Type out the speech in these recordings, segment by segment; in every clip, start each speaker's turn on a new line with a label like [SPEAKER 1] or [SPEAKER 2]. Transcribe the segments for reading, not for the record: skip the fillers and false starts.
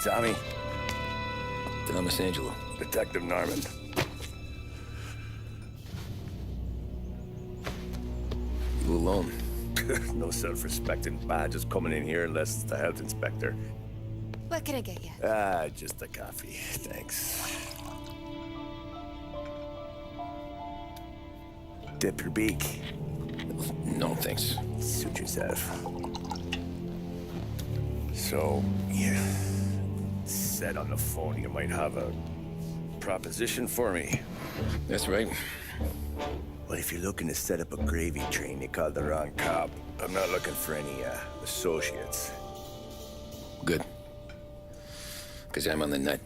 [SPEAKER 1] Tommy.
[SPEAKER 2] Thomas Angelo.
[SPEAKER 1] Detective Norman.
[SPEAKER 2] You alone?
[SPEAKER 1] No self-respecting badges coming in here unless it's the health inspector.
[SPEAKER 3] What can I get you?
[SPEAKER 1] Just a coffee. Thanks. Dip your beak.
[SPEAKER 2] No, thanks.
[SPEAKER 1] Suit yourself. So, you said on the phone you might have a proposition for me.
[SPEAKER 2] That's right.
[SPEAKER 1] Well, if you're looking to set up a gravy train, you called the wrong cop. I'm not looking for any, associates.
[SPEAKER 2] Good. Because I'm on the nut.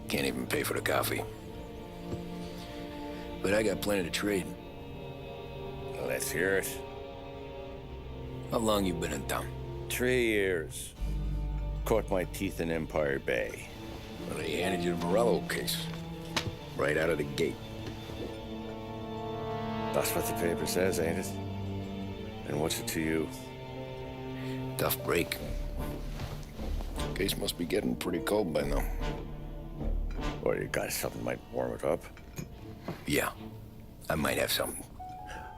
[SPEAKER 2] Can't even pay for the coffee. But I got plenty to trade.
[SPEAKER 1] Let's hear it.
[SPEAKER 2] How long you been in town?
[SPEAKER 1] 3 years. Caught my teeth in Empire Bay.
[SPEAKER 2] Well, they handed you the Morello case. Right out of the gate.
[SPEAKER 1] That's what the paper says, ain't it? And what's it to you?
[SPEAKER 2] Tough break. Case must be getting pretty cold by now.
[SPEAKER 1] Or you got something might warm it up?
[SPEAKER 2] Yeah, I might have something.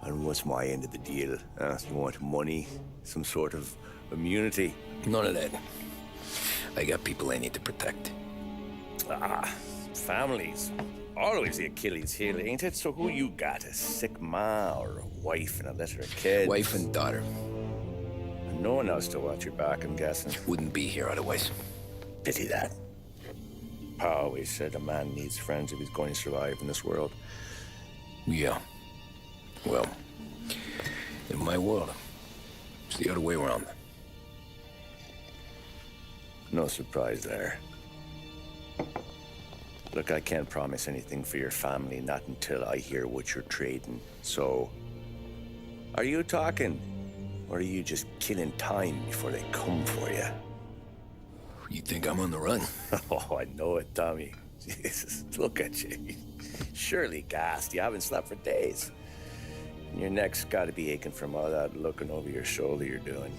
[SPEAKER 1] And what's my end of the deal? You want money? Some sort of immunity?
[SPEAKER 2] None of that. I got people I need to protect.
[SPEAKER 1] Families. Always the Achilles heel, ain't it? So who you got? A sick ma or a wife and a litter of kids?
[SPEAKER 2] Wife and daughter.
[SPEAKER 1] And no one else to watch your back, I'm guessing.
[SPEAKER 2] Wouldn't be here otherwise.
[SPEAKER 1] Pity that. Pa always said a man needs friends if he's going to survive in this world.
[SPEAKER 2] Yeah. Well, in my world, it's the other way around.
[SPEAKER 1] No surprise there. Look, I can't promise anything for your family, not until I hear what you're trading. So, are you talking? Or are you just killing time before they come for you?
[SPEAKER 2] You think I'm on the run?
[SPEAKER 1] Oh, I know it, Tommy. Jesus, look at you. Surely gassed. You haven't slept for days. And your neck's got to be aching from all that looking over your shoulder you're doing.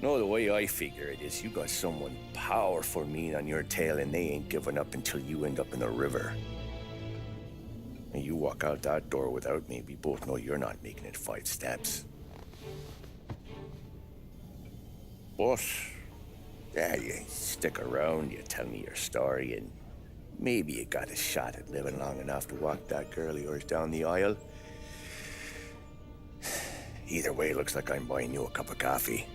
[SPEAKER 1] No, the way I figure it is you got someone powerful mean on your tail and they ain't giving up until you end up in the river. And you walk out that door without me, we both know you're not making it 5 steps. But, yeah, you stick around, you tell me your story, and maybe you got a shot at living long enough to walk that girl of yours down the aisle. Either way, looks like I'm buying you a cup of coffee.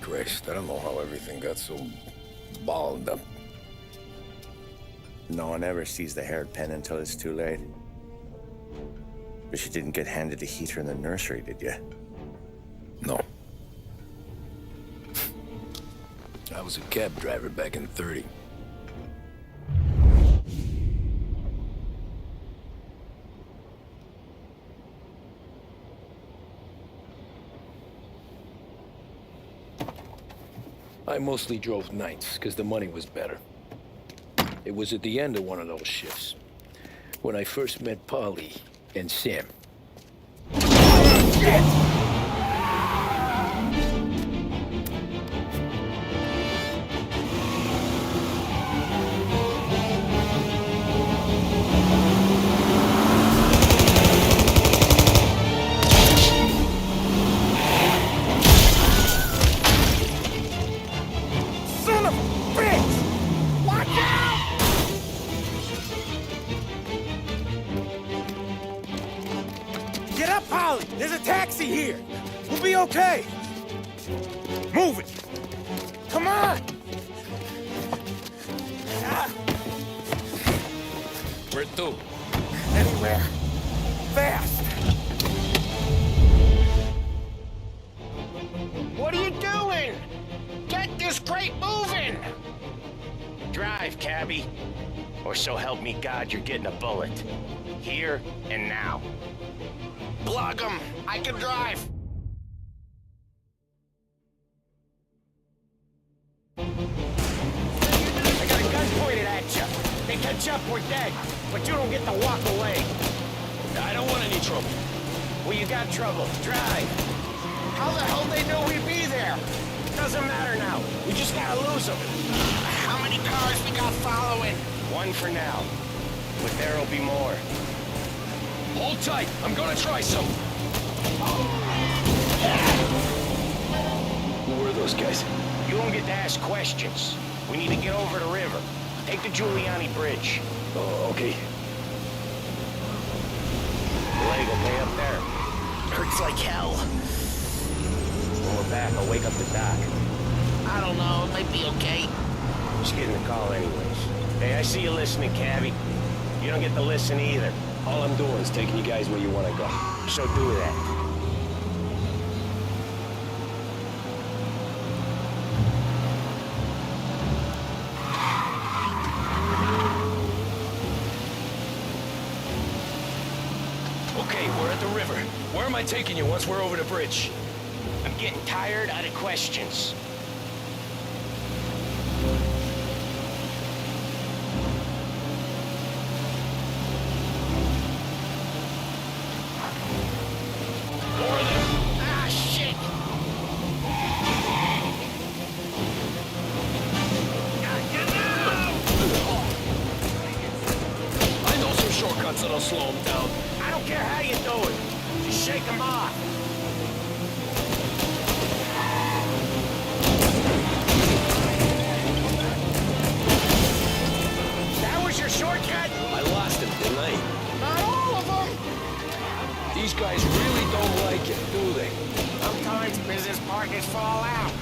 [SPEAKER 2] Christ, I don't know how everything got so balled up.
[SPEAKER 1] No one ever sees the hairpin until it's too late. But you didn't get handed a heater in the nursery, did you?
[SPEAKER 2] No. I was a cab driver back in '30. I mostly drove nights, because the money was better. It was at the end of one of those shifts, when I first met Polly and Sam. Shit!
[SPEAKER 4] There's a taxi here. We'll be okay. Move it. Come on.
[SPEAKER 2] Where to?
[SPEAKER 4] Anywhere. Fast.
[SPEAKER 5] What are you doing? Get this crate moving! Drive, cabbie. Or so help me God, you're getting a bullet. Here and now. Plug 'em! I can drive! I got a gun pointed at you. They catch up, we're dead. But you don't get to walk away. I don't want any trouble. Well, you got trouble. Drive. How the hell they knew we'd be there? Doesn't matter now. We just gotta lose them. How many cars we got following? One for now. But there'll be more.
[SPEAKER 2] Hold tight. I'm gonna try some. Who were those guys?
[SPEAKER 5] You don't get to ask questions. We need to get over the river. Take the Giuliani Bridge.
[SPEAKER 2] Oh, okay.
[SPEAKER 5] The leg will pay up there. Hurts like hell. When we're back, I'll wake up the doc. I don't know. It might be okay. Just getting the call anyways. Hey, I see you listening, Cabby. You don't get to listen either.
[SPEAKER 2] All I'm doing is taking you guys where you want to go.
[SPEAKER 5] So do that.
[SPEAKER 2] Okay, we're at the river. Where am I taking you once we're over the bridge?
[SPEAKER 5] I'm getting tired out of questions. Ah, shit!
[SPEAKER 2] I know some shortcuts that'll slow them down.
[SPEAKER 5] I don't care how you do it. Just shake them off. That was your shortcut?
[SPEAKER 2] I lost him, didn't I?
[SPEAKER 5] Not all of them.
[SPEAKER 2] These guys really don't like it, do they?
[SPEAKER 5] Sometimes business partners fall out.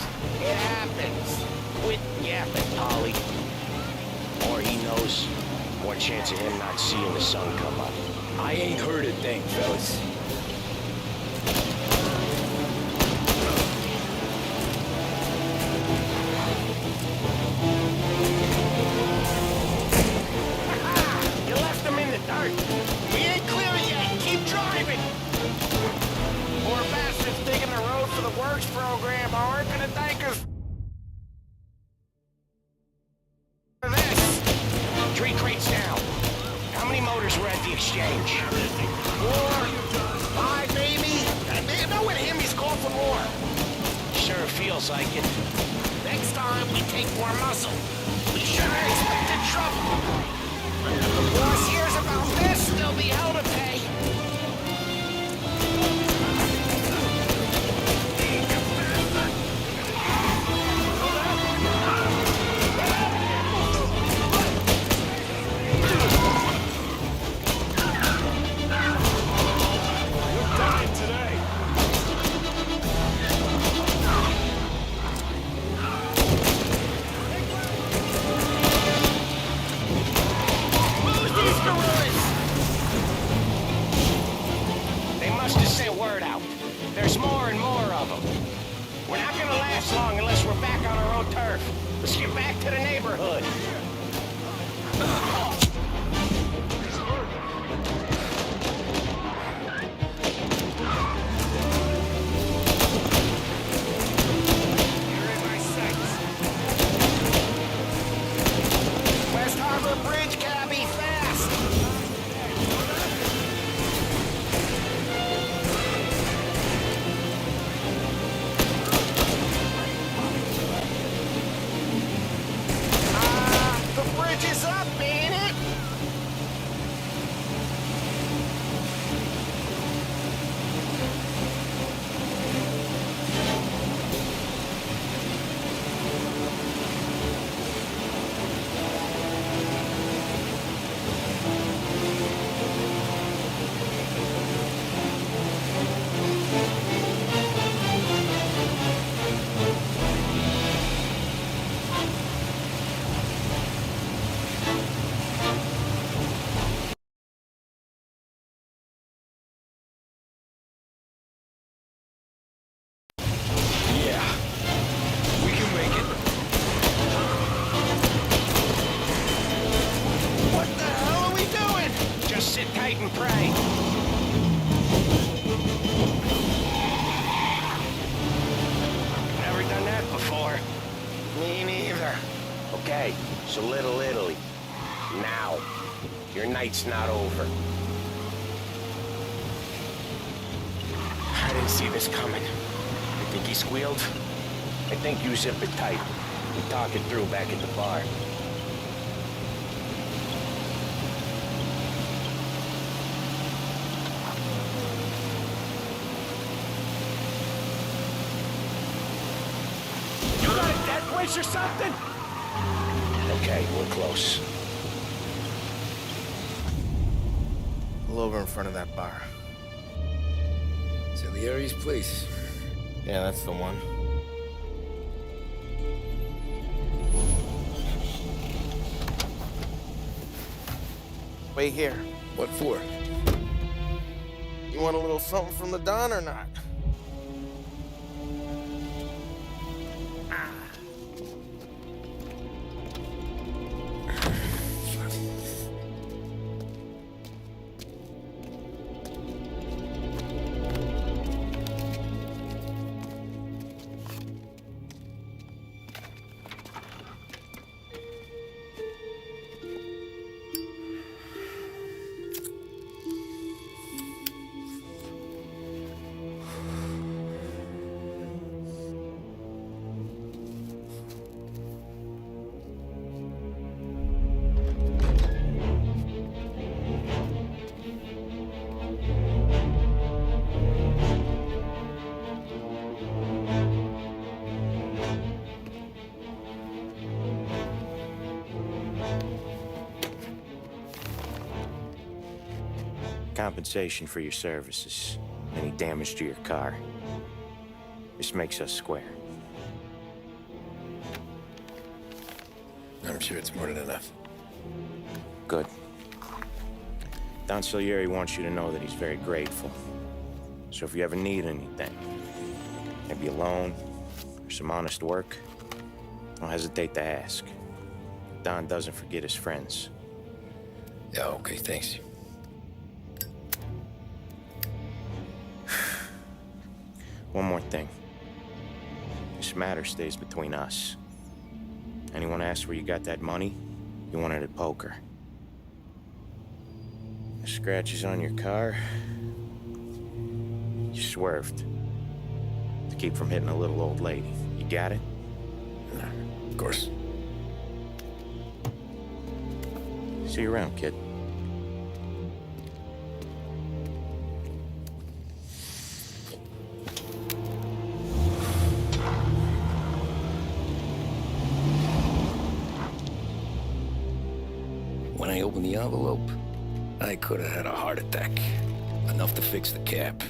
[SPEAKER 5] It happens. Quit yapping, Polly. More he knows, more chance of him not seeing the sun come up.
[SPEAKER 2] I ain't heard a thing, fellas.
[SPEAKER 5] You left them in the dirt. We ain't clear yet. Keep driving. Poor bastards digging the road for the works program aren't gonna thank us for this. 3 crates down. How many motors were at the exchange? 4, 5 maybe. And know with him he's called for more. Sure feels like it. Next time we take more muscle. We should have expected trouble. If the boss hears about this, there'll be hell to pay. They must have sent word out. There's more and more of them. We're not gonna last long unless we're back on our own turf. Let's get back to the neighborhood. You're in my sights. West Harbor Bridge, Cabby, fast! The bridge is up, ain't it?
[SPEAKER 2] Yeah. We can make it.
[SPEAKER 5] What the hell are we doing? Just sit tight and pray. Never done that before. Me neither. Okay, so Little Italy. Now. Your night's not over. I didn't see this coming. Think he squealed? I think you zip it tight. We talk it through back at the bar.
[SPEAKER 4] You got a dead wish or something?
[SPEAKER 5] Okay, we're close.
[SPEAKER 6] Pull over in front of that bar.
[SPEAKER 2] Salieri's place.
[SPEAKER 6] Yeah, that's the one. Wait here.
[SPEAKER 2] What for?
[SPEAKER 6] You want a little something from the Don or not?
[SPEAKER 1] Compensation for your services. Any damage to your car. This makes us square.
[SPEAKER 2] I'm sure it's more than enough.
[SPEAKER 1] Good. Don Salieri wants you to know that he's very grateful. So if you ever need anything, maybe a loan or some honest work, don't hesitate to ask. Don doesn't forget his friends.
[SPEAKER 2] Yeah, okay, thanks.
[SPEAKER 1] One more thing. This matter stays between us. Anyone asks where you got that money, you won it at poker. The scratches on your car, you swerved to keep from hitting a little old lady. You got it?
[SPEAKER 2] Of course.
[SPEAKER 1] See you around, kid.
[SPEAKER 2] When I opened the envelope, I could have had a heart attack. Enough to fix the cap.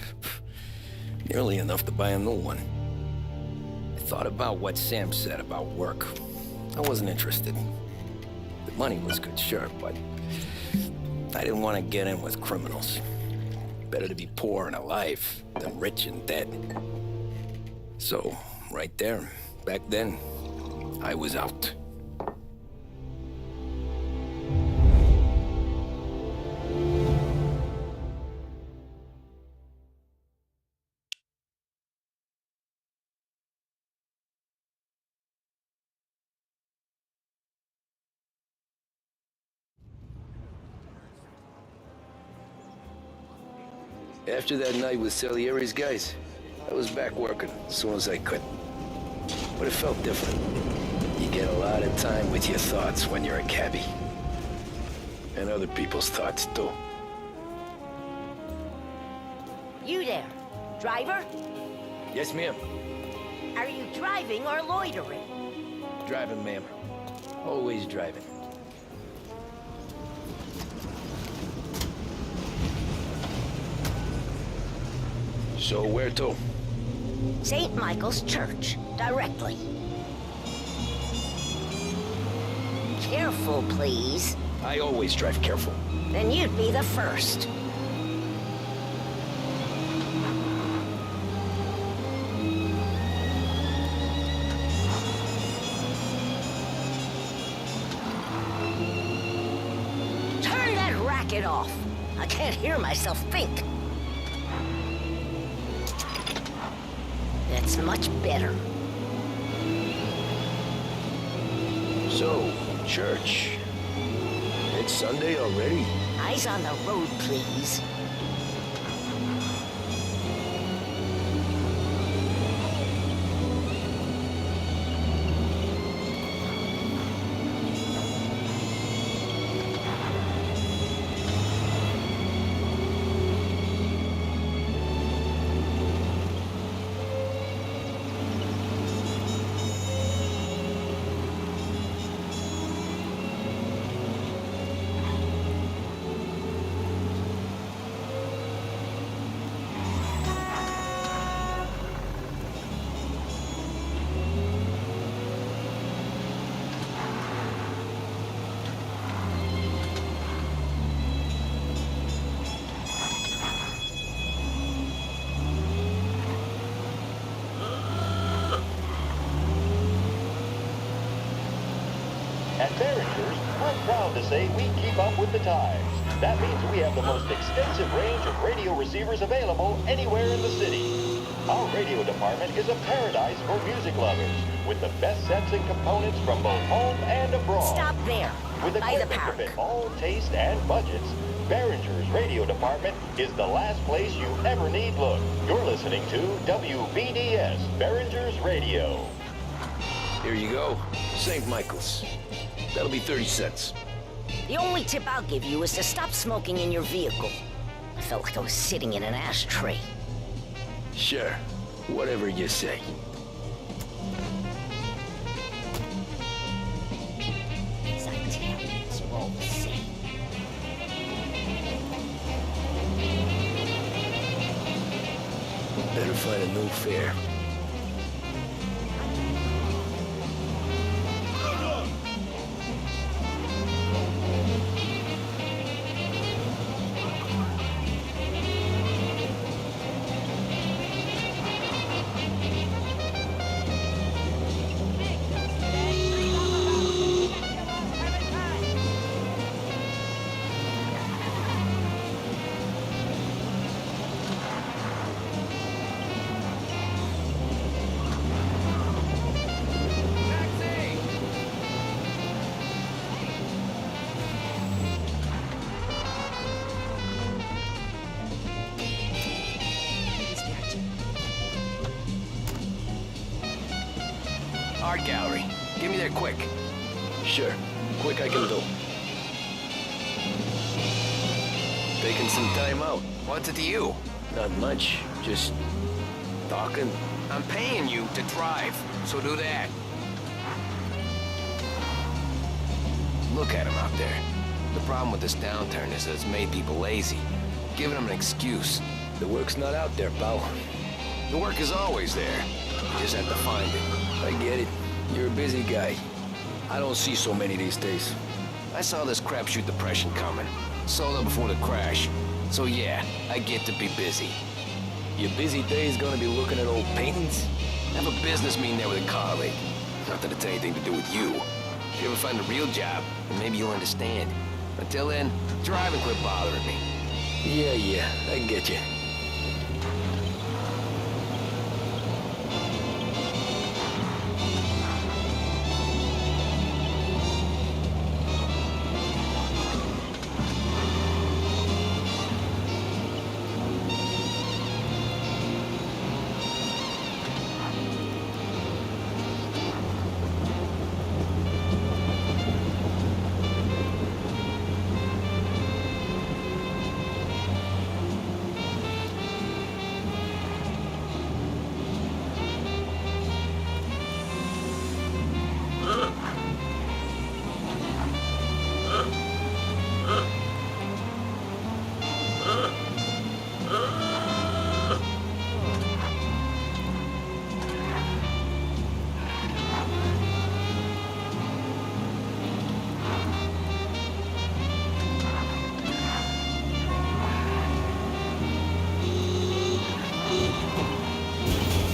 [SPEAKER 2] Nearly enough to buy a new one. I thought about what Sam said about work. I wasn't interested. The money was good, sure, but I didn't want to get in with criminals. Better to be poor and alive than rich and dead. So, right there, back then, I was out. After that night with Salieri's guys, I was back working as soon as I could. But it felt different. You get a lot of time with your thoughts when you're a cabbie. And other people's thoughts, too.
[SPEAKER 7] You there, driver?
[SPEAKER 2] Yes, ma'am.
[SPEAKER 7] Are you driving or loitering?
[SPEAKER 2] Driving, ma'am. Always driving. So where to?
[SPEAKER 7] St. Michael's Church, directly. Careful, please.
[SPEAKER 2] I always drive careful.
[SPEAKER 7] Then you'd be the first. Turn that racket off. I can't hear myself think. That's much better.
[SPEAKER 2] So, church. It's Sunday already?
[SPEAKER 7] Eyes on the road, please.
[SPEAKER 8] At Behringer's, we're proud to say we keep up with the times. That means we have the most extensive range of radio receivers available anywhere in the city. Our radio department is a paradise for music lovers, with the best sets and components from both home and abroad.
[SPEAKER 7] Stop there.
[SPEAKER 8] With
[SPEAKER 7] By the
[SPEAKER 8] equipment to
[SPEAKER 7] park.
[SPEAKER 8] fit all taste and budgets, Behringer's radio department is the last place you ever need look. You're listening to WBDS, Behringer's Radio.
[SPEAKER 2] Here you go. St. Michael's. That'll be 30 cents.
[SPEAKER 7] The only tip I'll give you is to stop smoking in your vehicle. I felt like I was sitting in an ashtray.
[SPEAKER 2] Sure. Whatever you say.
[SPEAKER 7] As I tell you, it's all the same.
[SPEAKER 2] Better find a new fare.
[SPEAKER 5] Art gallery. Get me there quick.
[SPEAKER 2] Sure. Quick I can do. Taking some time out.
[SPEAKER 5] What's it to you?
[SPEAKER 2] Not much. Just talking.
[SPEAKER 5] I'm paying you to drive, so do that. Look at him out there. The problem with this downturn is that it's made people lazy, giving them an excuse.
[SPEAKER 2] The work's not out there, pal.
[SPEAKER 5] The work is always there. You just have to find it.
[SPEAKER 2] I get it. You're a busy guy. I don't see so many these days.
[SPEAKER 5] I saw this crapshoot depression coming. Sold up before the crash. So yeah, I get to be busy.
[SPEAKER 2] Your busy day's gonna be looking at old paintings?
[SPEAKER 5] I have a business meeting there with a colleague. Not that it's anything to do with you. If you ever find a real job, then maybe you'll understand. Until then, drive and quit bothering me.
[SPEAKER 2] Yeah, I get you.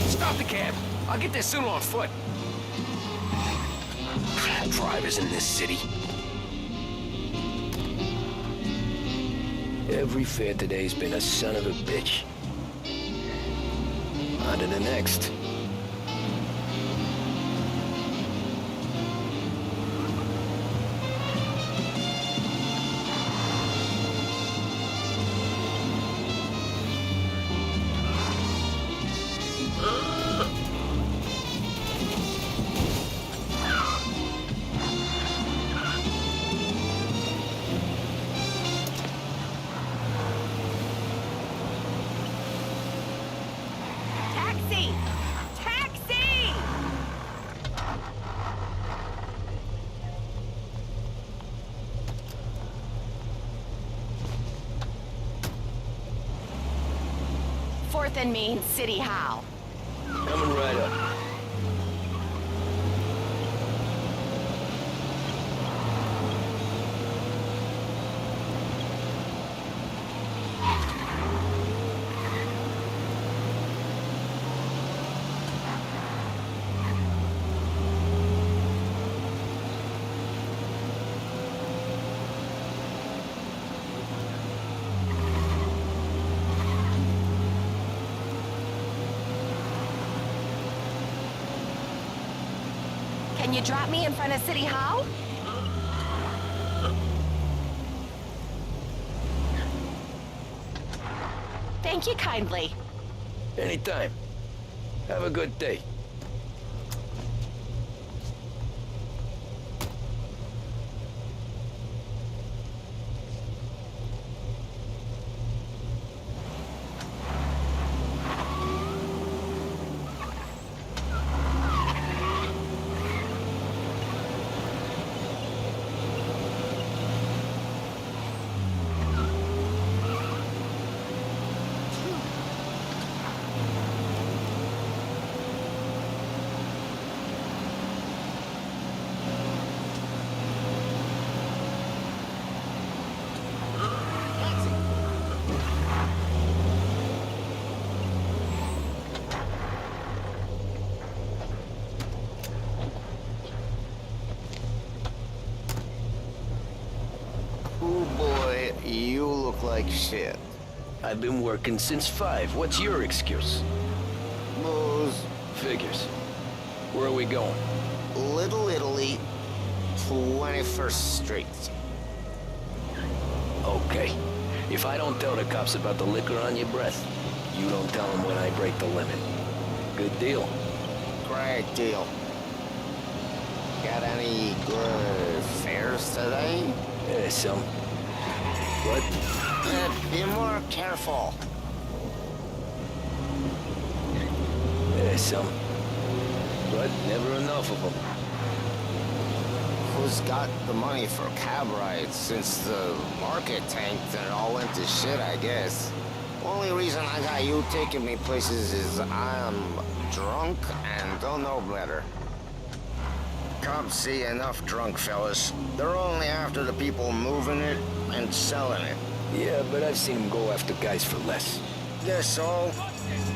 [SPEAKER 5] Stop the cab. I'll get there sooner on foot. Drivers in this city.
[SPEAKER 2] Every fare today's been a son of a bitch. On to the next.
[SPEAKER 3] Taxi! Taxi! Fourth and Main, City Hall.
[SPEAKER 2] Coming right up.
[SPEAKER 3] Can you drop me in front of City Hall? Thank you kindly.
[SPEAKER 2] Anytime. Have a good day.
[SPEAKER 5] Oh boy, you look like shit.
[SPEAKER 2] I've been working since 5. What's your excuse?
[SPEAKER 5] Booze.
[SPEAKER 2] Figures. Where are we going?
[SPEAKER 5] Little Italy, 21st Street.
[SPEAKER 2] Okay. If I don't tell the cops about the liquor on your breath, you don't tell them when I break the limit. Good deal.
[SPEAKER 5] Great deal. Got any good fares today?
[SPEAKER 2] Yeah, some. What?
[SPEAKER 5] Be more careful.
[SPEAKER 2] Yeah, some. But never enough of them.
[SPEAKER 5] Who's got the money for cab rides since the market tanked and it all went to shit, I guess? Only reason I got you taking me places is I'm drunk and don't know better. Cops see enough drunk fellas. They're only after the people moving it and selling it.
[SPEAKER 2] Yeah, but I've seen them go after guys for less.
[SPEAKER 5] Guess so.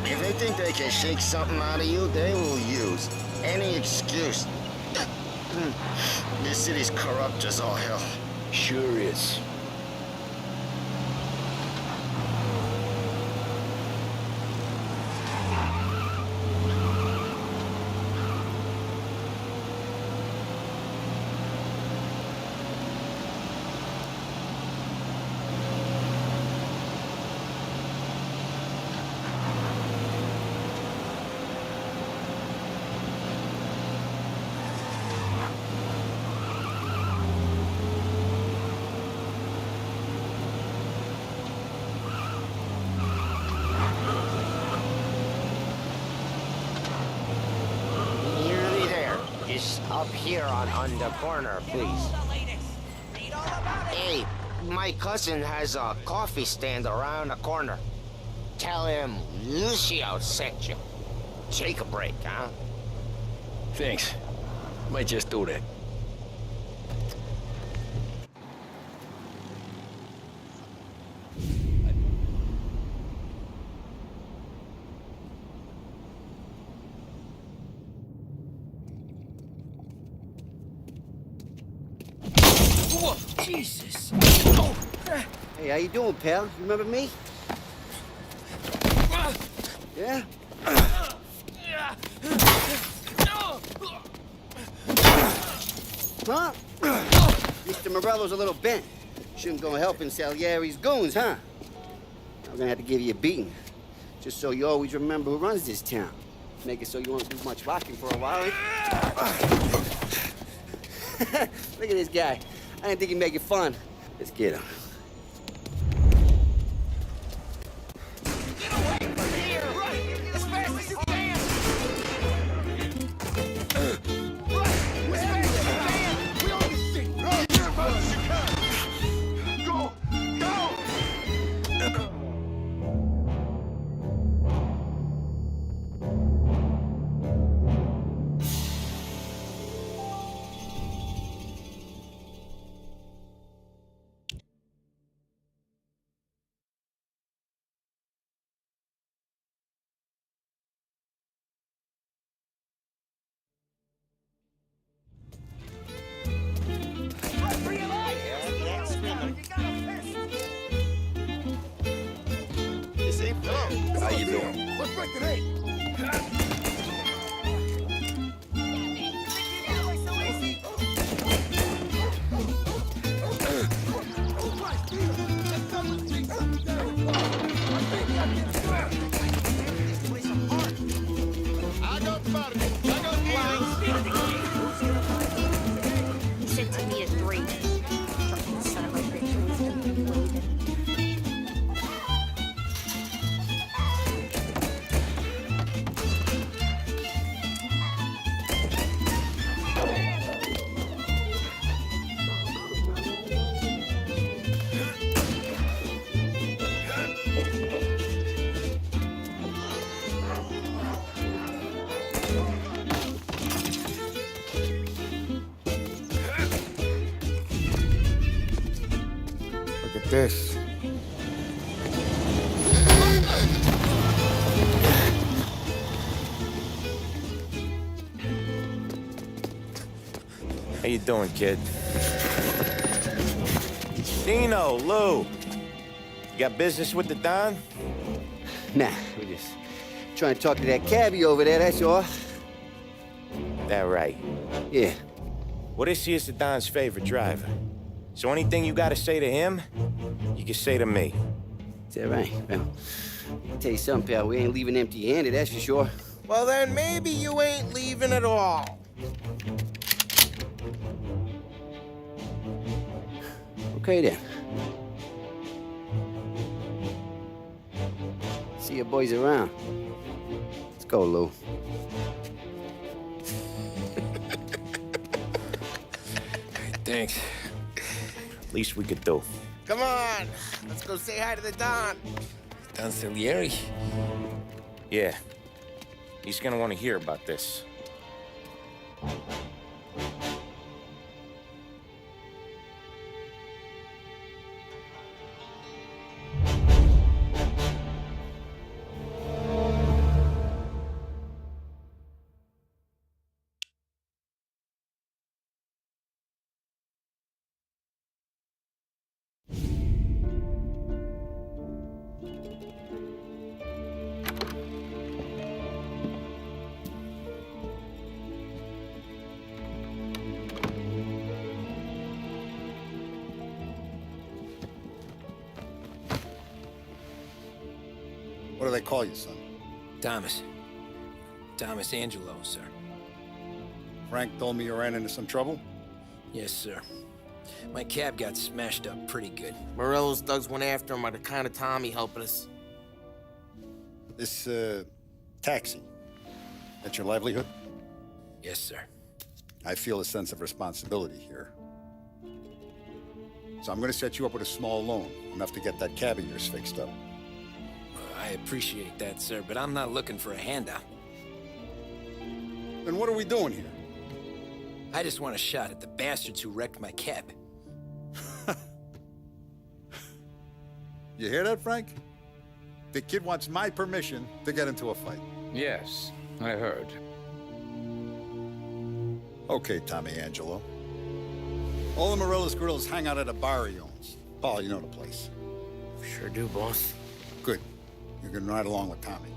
[SPEAKER 5] If they think they can shake something out of you, they will use any excuse. This city's corrupt as all hell.
[SPEAKER 2] Sure is.
[SPEAKER 5] Up here on the corner, please. Hey, my cousin has a coffee stand around the corner. Tell him Lucio sent you. Take a break, huh?
[SPEAKER 2] Thanks. Might just do that.
[SPEAKER 9] Jesus! Oh. Hey, how you doing, pal? You remember me? Yeah? Huh? Mr. Morello's a little bent. Shouldn't go helping Salieri's goons, huh? I'm gonna have to give you a beating. Just so you always remember who runs this town. Make it so you won't do much rocking for a while. Look at this guy. I didn't think he'd make it fun. Let's get him.
[SPEAKER 2] How you doing?
[SPEAKER 4] Let's break the name.
[SPEAKER 9] this?
[SPEAKER 4] How you doing, kid? Dino, Lou. You got business with the Don?
[SPEAKER 9] Nah, we're just trying to talk to that cabbie over there, that's all.
[SPEAKER 4] That right.
[SPEAKER 9] Yeah.
[SPEAKER 4] Well, this here's the Don's favorite driver. So anything you gotta say to him, you can say to me.
[SPEAKER 9] Is that right? Well, I'll tell you something, pal. We ain't leaving empty-handed, that's for sure.
[SPEAKER 6] Well, then maybe you ain't leaving at all.
[SPEAKER 9] Okay, then. See your boys around. Let's go, Lou.
[SPEAKER 2] Thanks.
[SPEAKER 4] Least we could do.
[SPEAKER 6] Come on, let's go say hi to the Don.
[SPEAKER 2] Don Salieri?
[SPEAKER 4] Yeah. He's gonna want to hear about this.
[SPEAKER 10] What do they call you, son?
[SPEAKER 2] Thomas. Thomas Angelo, sir.
[SPEAKER 10] Frank told me you ran into some trouble?
[SPEAKER 2] Yes, sir. My cab got smashed up pretty good.
[SPEAKER 6] Morello's thugs went after him by the kind of Tommy helping us.
[SPEAKER 10] This, taxi, that's your livelihood?
[SPEAKER 2] Yes, sir.
[SPEAKER 10] I feel a sense of responsibility here. So I'm gonna set you up with a small loan, enough to get that cab of yours fixed up.
[SPEAKER 2] I appreciate that, sir, but I'm not looking for a handout.
[SPEAKER 10] Then what are we doing here?
[SPEAKER 2] I just want a shot at the bastards who wrecked my cab.
[SPEAKER 10] You hear that, Frank? The kid wants my permission to get into a fight.
[SPEAKER 11] Yes, I heard.
[SPEAKER 10] Okay, Tommy Angelo. All the Morello's girls hang out at a bar he owns. Paul, you know the place.
[SPEAKER 6] Sure do, boss.
[SPEAKER 10] Good. You can ride along with Tommy.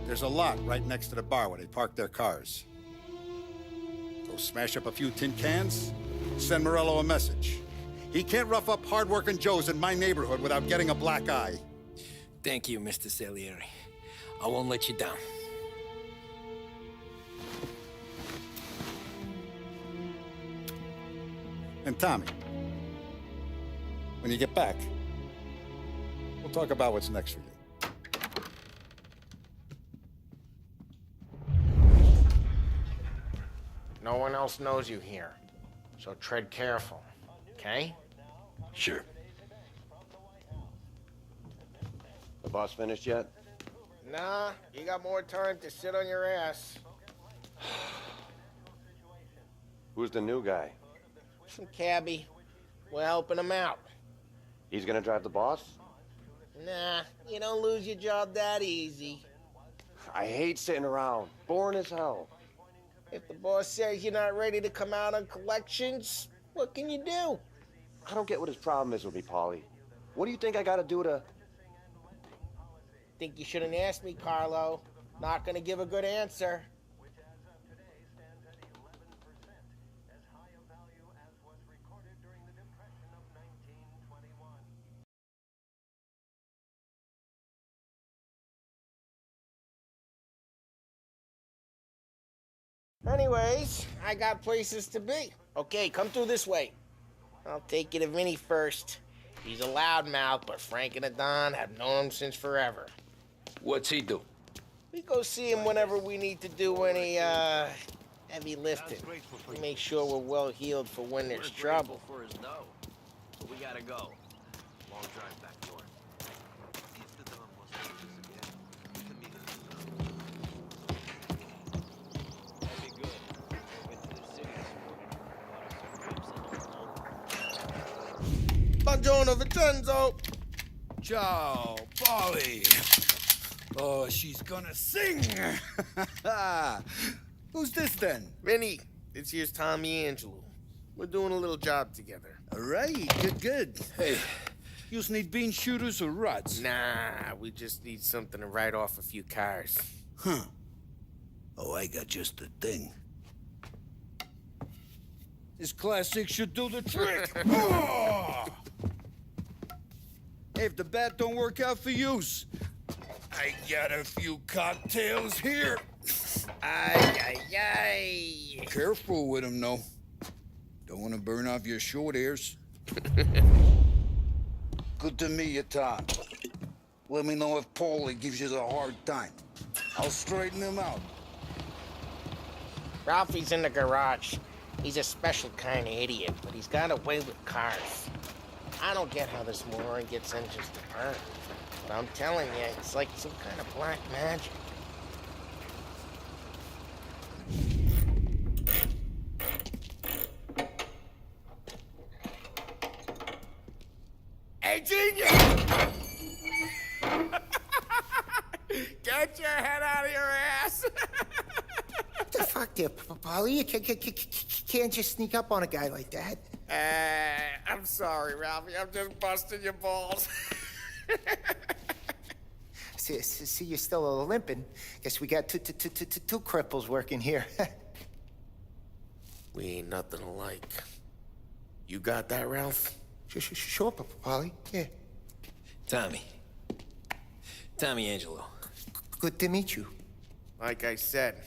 [SPEAKER 10] There's a lot right next to the bar where they park their cars. Go smash up a few tin cans, send Morello a message. He can't rough up hard-working Joes in my neighborhood without getting a black eye.
[SPEAKER 2] Thank you, Mr. Salieri. I won't let you down.
[SPEAKER 10] And Tommy, when you get back, we'll talk about what's next for you.
[SPEAKER 5] No one else knows you here, so tread careful, okay?
[SPEAKER 2] Sure.
[SPEAKER 1] The boss finished yet?
[SPEAKER 5] Nah, you got more time to sit on your ass.
[SPEAKER 1] Who's the new guy?
[SPEAKER 5] Some cabbie. We're helping him out.
[SPEAKER 1] He's gonna drive the boss?
[SPEAKER 5] Nah, you don't lose your job that easy.
[SPEAKER 1] I hate sitting around. Boring as hell.
[SPEAKER 5] If the boss says you're not ready to come out on collections, what can you do?
[SPEAKER 1] I don't get what his problem is with me, Paulie. What do you think I gotta do to...
[SPEAKER 5] Think you shouldn't ask me, Carlo. Not gonna give a good answer. Anyways, I got places to be. Okay, come through this way. I'll take you to Vinny first. He's a loudmouth, but Frank and the Don have known him since forever.
[SPEAKER 2] What's he do?
[SPEAKER 5] We go see him whenever we need to do any, heavy lifting. We make sure we're well healed for when there's trouble.
[SPEAKER 2] For his dough. But we gotta go. Long drive back north.
[SPEAKER 6] Buongiorno, Vincenzo.
[SPEAKER 10] Ciao, Polly. Oh, she's gonna sing. Who's this then?
[SPEAKER 6] Vinny, this here's Tommy Angelo. We're doing a little job together.
[SPEAKER 10] All right, good. Hey, you just need bean shooters or rods?
[SPEAKER 6] Nah, we just need something to write off a few cars.
[SPEAKER 10] Huh. Oh, I got just the thing. This classic should do the trick. Oh! Hey, if the bat don't work out for use, I got a few cocktails here.
[SPEAKER 6] Ay.
[SPEAKER 10] Careful with them, though. Don't want to burn off your short hairs. Good to meet you, Tom. Let me know if Paulie gives you the hard time. I'll straighten him out.
[SPEAKER 5] Ralphie's in the garage. He's a special kind of idiot, but he's got a way with cars. I don't get how this moron gets engines to burn. But I'm telling you, it's like some kind of black magic.
[SPEAKER 6] Hey, genius! Get your head out of your ass!
[SPEAKER 4] What the fuck there, Polly? You can't just sneak up on a guy like that.
[SPEAKER 6] I'm sorry, Ralphie. I'm just busting your balls.
[SPEAKER 4] See, you're still limping. Guess we got two cripples working here.
[SPEAKER 6] We ain't nothing alike. You got that, Ralph?
[SPEAKER 4] Sure, Polly. Yeah.
[SPEAKER 2] Tommy Angelo.
[SPEAKER 4] Good to meet you.
[SPEAKER 6] Like I said,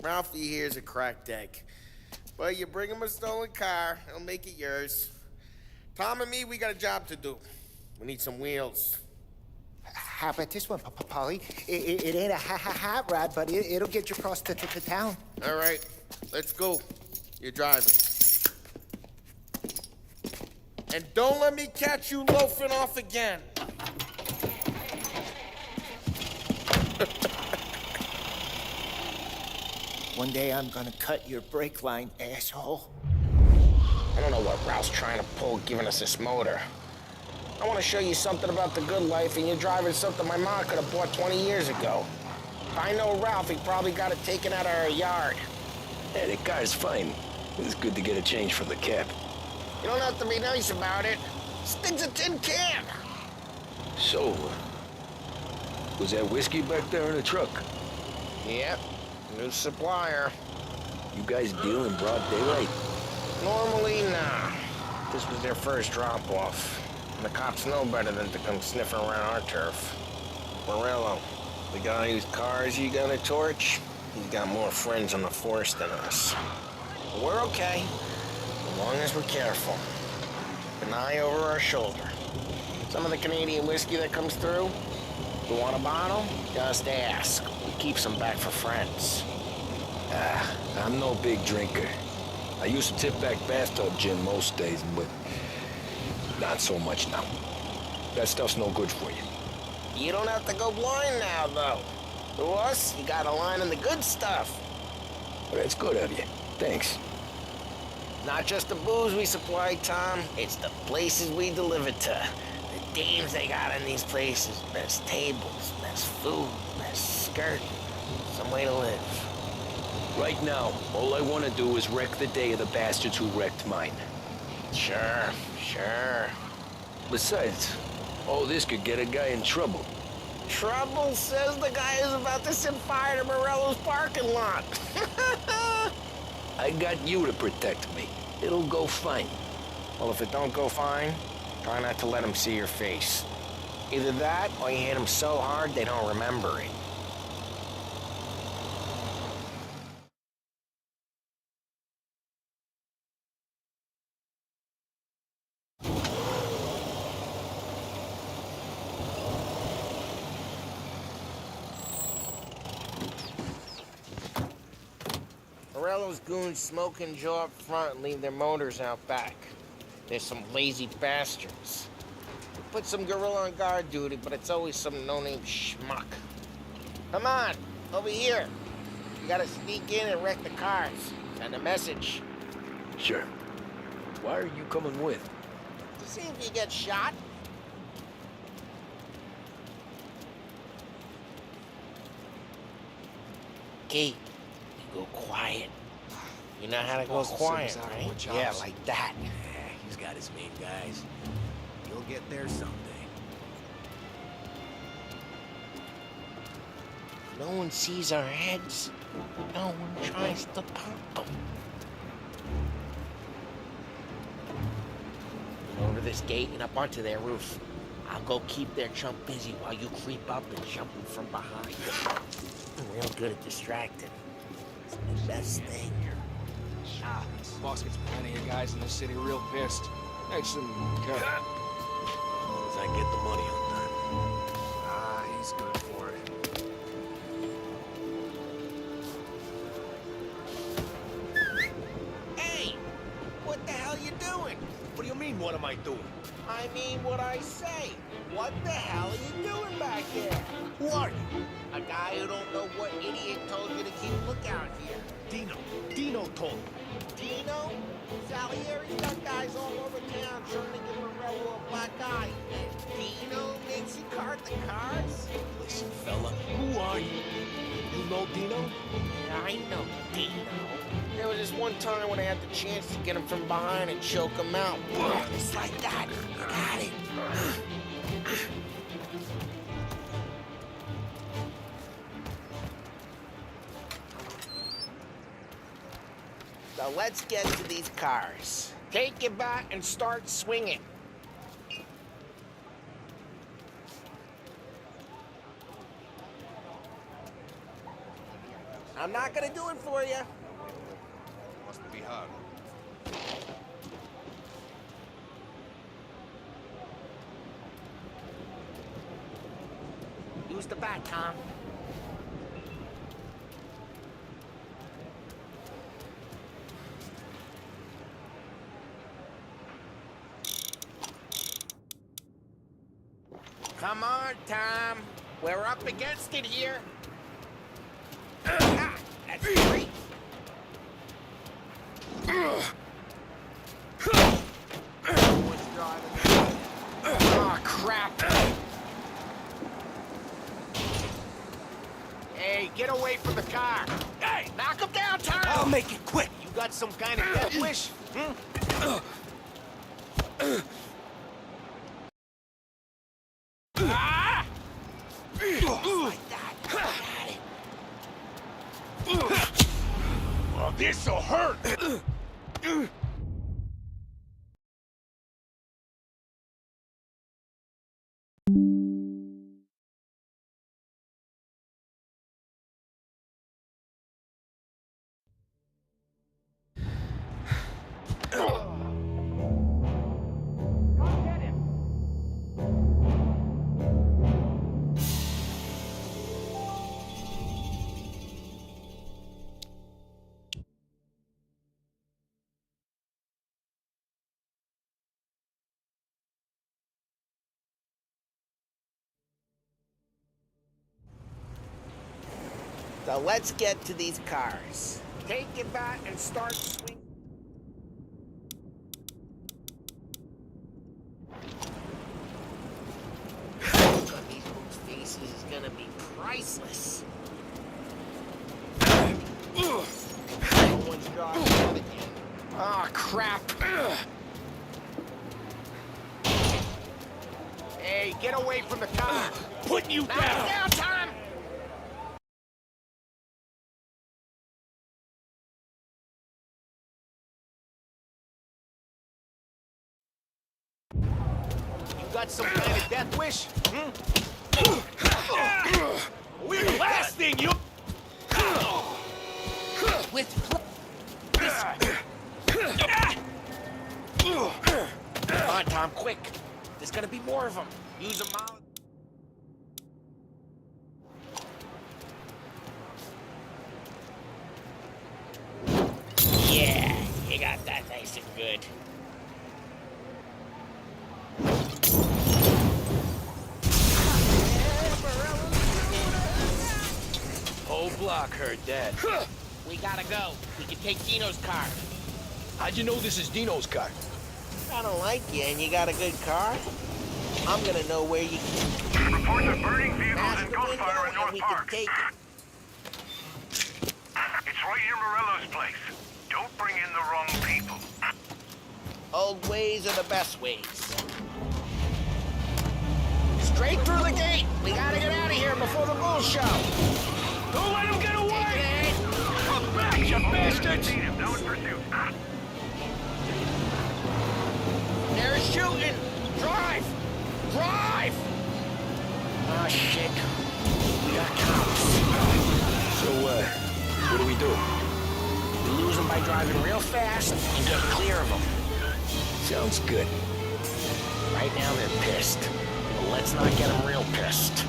[SPEAKER 6] Ralphie here's a cracked egg. But you bring him a stolen car, he'll make it yours. Tom and me, we got a job to do. We need some wheels.
[SPEAKER 4] How about this one, Polly? It ain't a hot rod, but it'll get you across to town.
[SPEAKER 6] All right, let's go. You're driving. And don't let me catch you loafing off again.
[SPEAKER 4] One day I'm gonna cut your brake line, asshole.
[SPEAKER 5] I don't know what Ralph's trying to pull giving us this motor. I want to show you something about the good life, and you're driving something my mom could have bought 20 years ago. If I know Ralph, he probably got it taken out of our yard.
[SPEAKER 2] Hey, the car's fine. It's good to get a change for the cap.
[SPEAKER 5] You don't have to be nice about it. This thing's a tin can.
[SPEAKER 2] So, was that whiskey back there in the truck?
[SPEAKER 5] Yep, new supplier.
[SPEAKER 2] You guys deal in broad daylight?
[SPEAKER 5] Normally, nah. This was their first drop-off. And the cops know better than to come sniffing around our turf. Morello, the guy whose cars you gonna torch, he's got more friends on the force than us. But we're okay, as long as we're careful. Keep an eye over our shoulder. Some of the Canadian whiskey that comes through, if you want a bottle, just ask. We keep some back for friends.
[SPEAKER 2] I'm no big drinker. I used to tip back bathtub gin most days, but not so much now. That stuff's no good for you.
[SPEAKER 5] You don't have to go blind now, though. To us, you got a line in the good stuff.
[SPEAKER 2] Well, that's good of you. Thanks.
[SPEAKER 5] Not just the booze we supply, Tom. It's the places we deliver to. The dames they got in these places. Best tables, best food, best skirt. Some way to live.
[SPEAKER 2] Right now, all I want to do is wreck the day of the bastards who wrecked mine.
[SPEAKER 5] Sure.
[SPEAKER 2] Besides, all this could get a guy in trouble.
[SPEAKER 5] Trouble, says the guy who's about to set fire to Morello's parking lot.
[SPEAKER 2] I got you to protect me. It'll go fine.
[SPEAKER 5] Well, if it don't go fine, try not to let them see your face. Either that, or you hit them so hard they don't remember it. Morello's goons smoke and jaw up front and leave their motors out back. There's some lazy bastards. We put some gorilla on guard duty, but it's always some no-name schmuck. Come on, over here. You gotta sneak in and wreck the cars. Send a message.
[SPEAKER 2] Sure. Why are you coming with?
[SPEAKER 5] To
[SPEAKER 6] See if you get shot. Key, you go quiet. You know how to go quiet, right?
[SPEAKER 4] Yeah, like that. Yeah, he's got his main guys. You'll get there someday.
[SPEAKER 6] No one sees our heads. No one tries to pop them. Over this gate and up onto their roof. I'll go keep their chump busy while you creep up and jump him from behind. I'm real good at distracting. It's the best thing.
[SPEAKER 11] Boss gets plenty of guys in the city real pissed. Makes them careful.
[SPEAKER 4] As long as I get the money on time. Ah, he's good for it.
[SPEAKER 6] Hey! What the hell you doing?
[SPEAKER 4] What do you mean, what am I doing?
[SPEAKER 6] I mean what I say. What the hell are you doing back there?
[SPEAKER 4] Who are you?
[SPEAKER 6] A guy who don't know what idiot told you to keep lookout here.
[SPEAKER 4] Dino told me.
[SPEAKER 6] Dino? Salieri's got guys all over town trying to give Morello a black eye. And Dino makes you card the cards?
[SPEAKER 4] Listen, fella, who are you? You know Dino?
[SPEAKER 6] Yeah, I know Dino. There was this one time when I had the chance to get him from behind and choke him out. Just like that. Got it. So let's get to these cars. Take your bat and start swinging. I'm not gonna do it for you.
[SPEAKER 4] Must be hard.
[SPEAKER 6] Use the bat, Tom. Come on, Tom. We're up against it here. That's great. Oh, crap. Hey, get away from the car. Hey, knock him down, Tom.
[SPEAKER 4] I'll make it quick. You got some kind of death wish?
[SPEAKER 6] Like that. Got it.
[SPEAKER 4] Well, this'll hurt.
[SPEAKER 6] So let's get to these cars. Take your bat and start swinging. Look on these folks' faces is gonna be priceless. No one's driving out again. Oh, crap. Hey, get away from the car.
[SPEAKER 4] Putting you
[SPEAKER 6] Knock him down, Tom!
[SPEAKER 4] You got some kind of death wish? We're blasting you!
[SPEAKER 6] Come on, Tom, quick. There's gonna be more of them. Use a molly. Yeah, you got that nice and good.
[SPEAKER 2] Whole block heard that.
[SPEAKER 6] We gotta go. We can take Dino's car.
[SPEAKER 4] How'd you know this is Dino's car?
[SPEAKER 6] I don't like you and you got a good car, I'm gonna know where you can.
[SPEAKER 12] Reports of burning vehicles
[SPEAKER 6] Past
[SPEAKER 12] and
[SPEAKER 6] the
[SPEAKER 12] gunfire
[SPEAKER 6] window
[SPEAKER 12] in North
[SPEAKER 6] and we
[SPEAKER 12] Park.
[SPEAKER 6] can take it.
[SPEAKER 12] It's right near Morello's place. Don't bring in the wrong people.
[SPEAKER 6] Old ways are the best ways. Straight through the gate. We gotta get out of here before the bulls show.
[SPEAKER 12] Don't let him get away! Come back, you bastards! Now in pursuit.
[SPEAKER 6] They're shooting. Drive! Drive! Oh, shit. We got cops.
[SPEAKER 2] So, what do we do?
[SPEAKER 6] We lose them by driving real fast and get clear of them.
[SPEAKER 2] Sounds good.
[SPEAKER 6] Right now they're pissed. But let's not get them real pissed.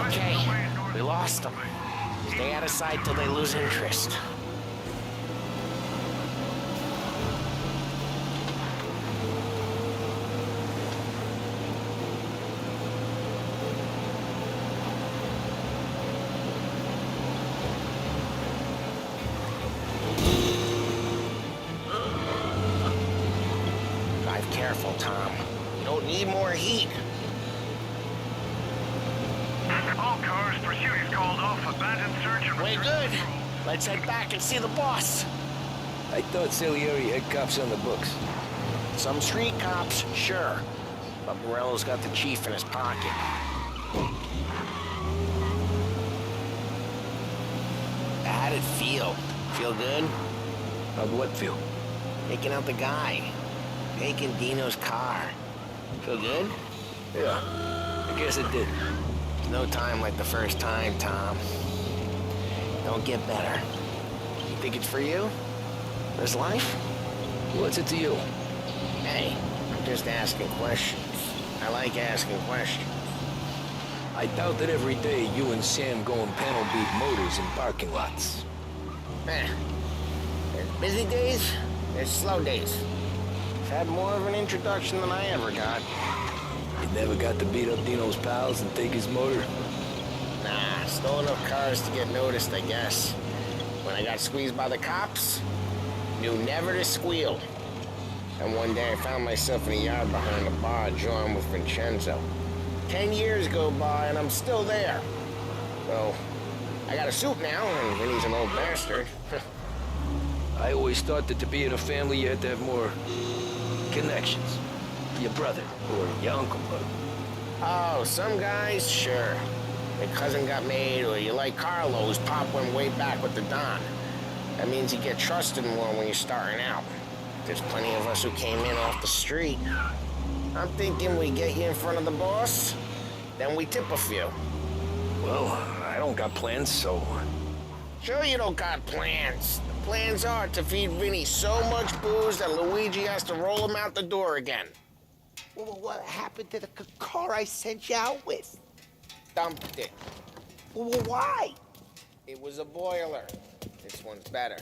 [SPEAKER 6] Okay, we lost them. Stay out of sight till they lose interest. Drive careful, Tom. You don't need more heat.
[SPEAKER 12] All cars, pursuit is called off. Abandoned search and
[SPEAKER 6] Way
[SPEAKER 12] return
[SPEAKER 6] good.
[SPEAKER 12] to patrol.
[SPEAKER 6] Let's head back and see the boss.
[SPEAKER 2] I thought Salieri had cops on the books.
[SPEAKER 6] Some street cops, sure. But Morello's got the chief in his pocket. How'd it feel? Feel good?
[SPEAKER 2] How'd what feel?
[SPEAKER 6] Taking out the guy. Taking Dino's car. Feel good?
[SPEAKER 2] Yeah, I guess it did.
[SPEAKER 6] No time like the first time, Tom. Don't get better. You think it's for you? This life?
[SPEAKER 2] What's it to you?
[SPEAKER 6] Hey, I'm just asking questions. I like asking questions.
[SPEAKER 2] I doubt that every day you and Sam go and panel beat motors in parking lots.
[SPEAKER 6] Eh. There's busy days, there's slow days. I've had more of an introduction than I ever got.
[SPEAKER 2] You never got to beat up Dino's pals and take his motor?
[SPEAKER 6] Nah, stole enough cars to get noticed, I guess. When I got squeezed by the cops, knew never to squeal. And one day I found myself in a yard behind a bar drawing with Vincenzo. 10 years go by and I'm still there. So, I got a suit now, and Vinny's an old bastard.
[SPEAKER 2] I always thought that to be in a family you had to have more connections. Your brother, or your uncle.
[SPEAKER 6] Oh, some guys, sure. Your cousin got made, or you like Carlos, Pop went way back with the Don. That means you get trusted more when you're starting out. There's plenty of us who came in off the street. I'm thinking we get you in front of the boss, then we tip a few.
[SPEAKER 2] Well, I don't got plans, so...
[SPEAKER 6] Sure you don't got plans. The plans are to feed Vinny so much booze that Luigi has to roll him out the door again.
[SPEAKER 13] Well, what happened to the car I sent you out with?
[SPEAKER 6] Dumped it.
[SPEAKER 13] Well, why?
[SPEAKER 6] It was a boiler. This one's better.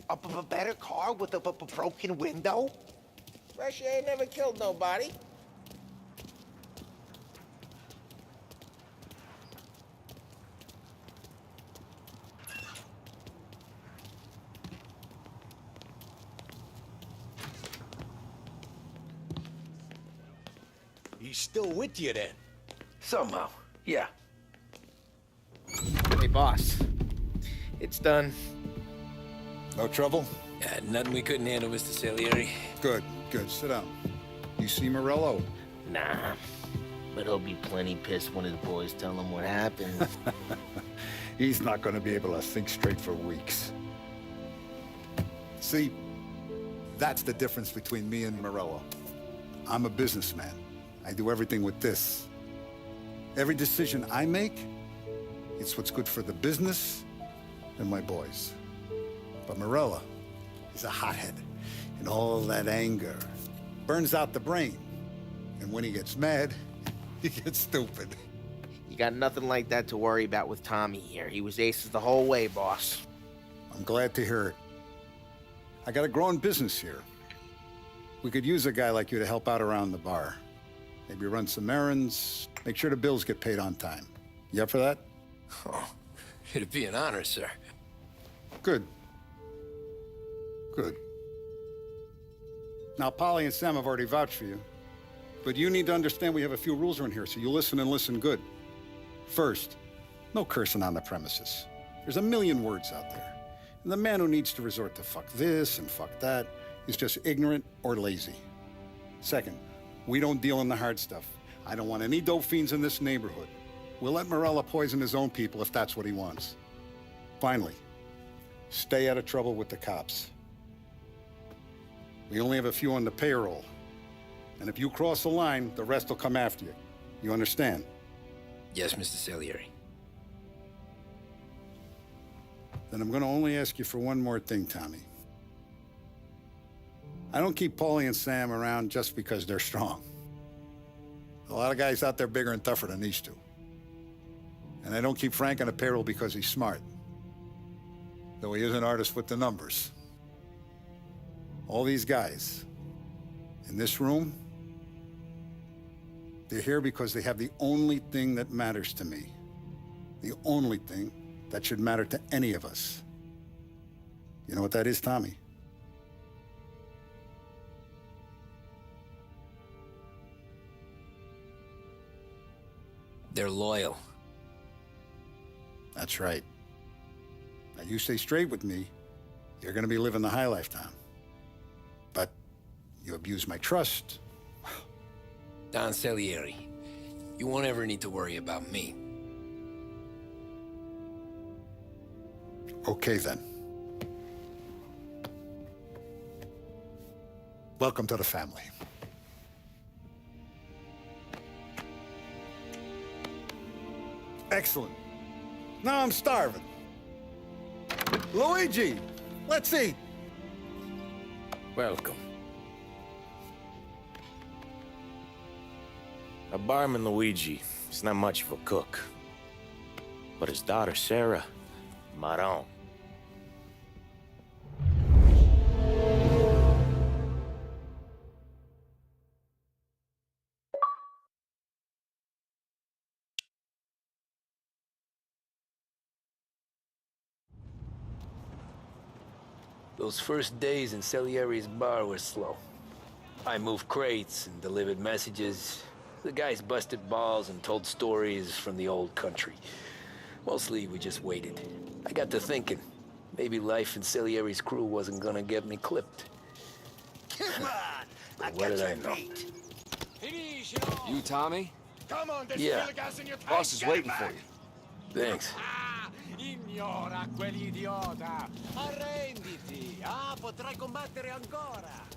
[SPEAKER 13] A better car with a broken window?
[SPEAKER 6] Russia ain't never killed nobody.
[SPEAKER 4] He's still with you then?
[SPEAKER 2] Somehow, yeah.
[SPEAKER 6] Hey, boss. It's done.
[SPEAKER 10] No trouble?
[SPEAKER 2] Nothing we couldn't handle, Mr. Salieri.
[SPEAKER 10] Good, good. Sit down. You see Morello?
[SPEAKER 6] Nah. But he'll be plenty pissed when his boys tell him what happened.
[SPEAKER 10] He's not going to be able to think straight for weeks. See, that's the difference between me and Morello. I'm a businessman. I do everything with this. Every decision I make, it's what's good for the business and my boys. But Morello is a hothead, and all that anger burns out the brain. And when he gets mad, he gets stupid.
[SPEAKER 6] You got nothing like that to worry about with Tommy here. He was aces the whole way, boss.
[SPEAKER 10] I'm glad to hear it. I got a growing business here. We could use a guy like you to help out around the bar. Maybe run some errands, make sure the bills get paid on time. You up for that?
[SPEAKER 2] Oh, it'd be an honor, sir.
[SPEAKER 10] Good. Good. Now, Polly and Sam have already vouched for you. But you need to understand we have a few rules around here, so you listen and listen good. First, no cursing on the premises. There's a million words out there. And the man who needs to resort to fuck this and fuck that is just ignorant or lazy. Second, we don't deal in the hard stuff. I don't want any dope fiends in this neighborhood. We'll let Morella poison his own people if that's what he wants. Finally, stay out of trouble with the cops. We only have a few on the payroll. And if you cross the line, the rest will come after you. You understand?
[SPEAKER 2] Yes, Mr. Salieri.
[SPEAKER 10] Then I'm gonna only ask you for one more thing, Tommy. I don't keep Paulie and Sam around just because they're strong. A lot of guys out there bigger and tougher than these two. And I don't keep Frank on the payroll because he's smart. Though he is an artist with the numbers. All these guys in this room, they're here because they have the only thing that matters to me. The only thing that should matter to any of us. You know what that is, Tommy?
[SPEAKER 2] They're loyal.
[SPEAKER 10] That's right. Now, you stay straight with me, you're gonna be living the high life, Tom. But you abuse my trust.
[SPEAKER 2] Don Salieri, you won't ever need to worry about me.
[SPEAKER 10] Okay, then. Welcome to the family. Excellent. Now I'm starving. Luigi, let's eat.
[SPEAKER 1] Welcome. A barman Luigi is not much of a cook. But his daughter Sarah, Maron.
[SPEAKER 2] Those first days in Salieri's bar were slow. I moved crates and delivered messages. The guys busted balls and told stories from the old country. Mostly, we just waited. I got to thinking, maybe life in Salieri's crew wasn't gonna get me clipped.
[SPEAKER 13] Come on!
[SPEAKER 2] But what did I know?
[SPEAKER 11] You, Tommy?
[SPEAKER 12] Come on, there's
[SPEAKER 2] Yeah.
[SPEAKER 12] still gas in your tank.
[SPEAKER 11] Boss is
[SPEAKER 12] Get it
[SPEAKER 11] waiting
[SPEAKER 12] back.
[SPEAKER 11] for you.
[SPEAKER 2] Thanks.
[SPEAKER 12] Ignora quell'idiota! Arrenditi! Ah, potrai combattere ancora!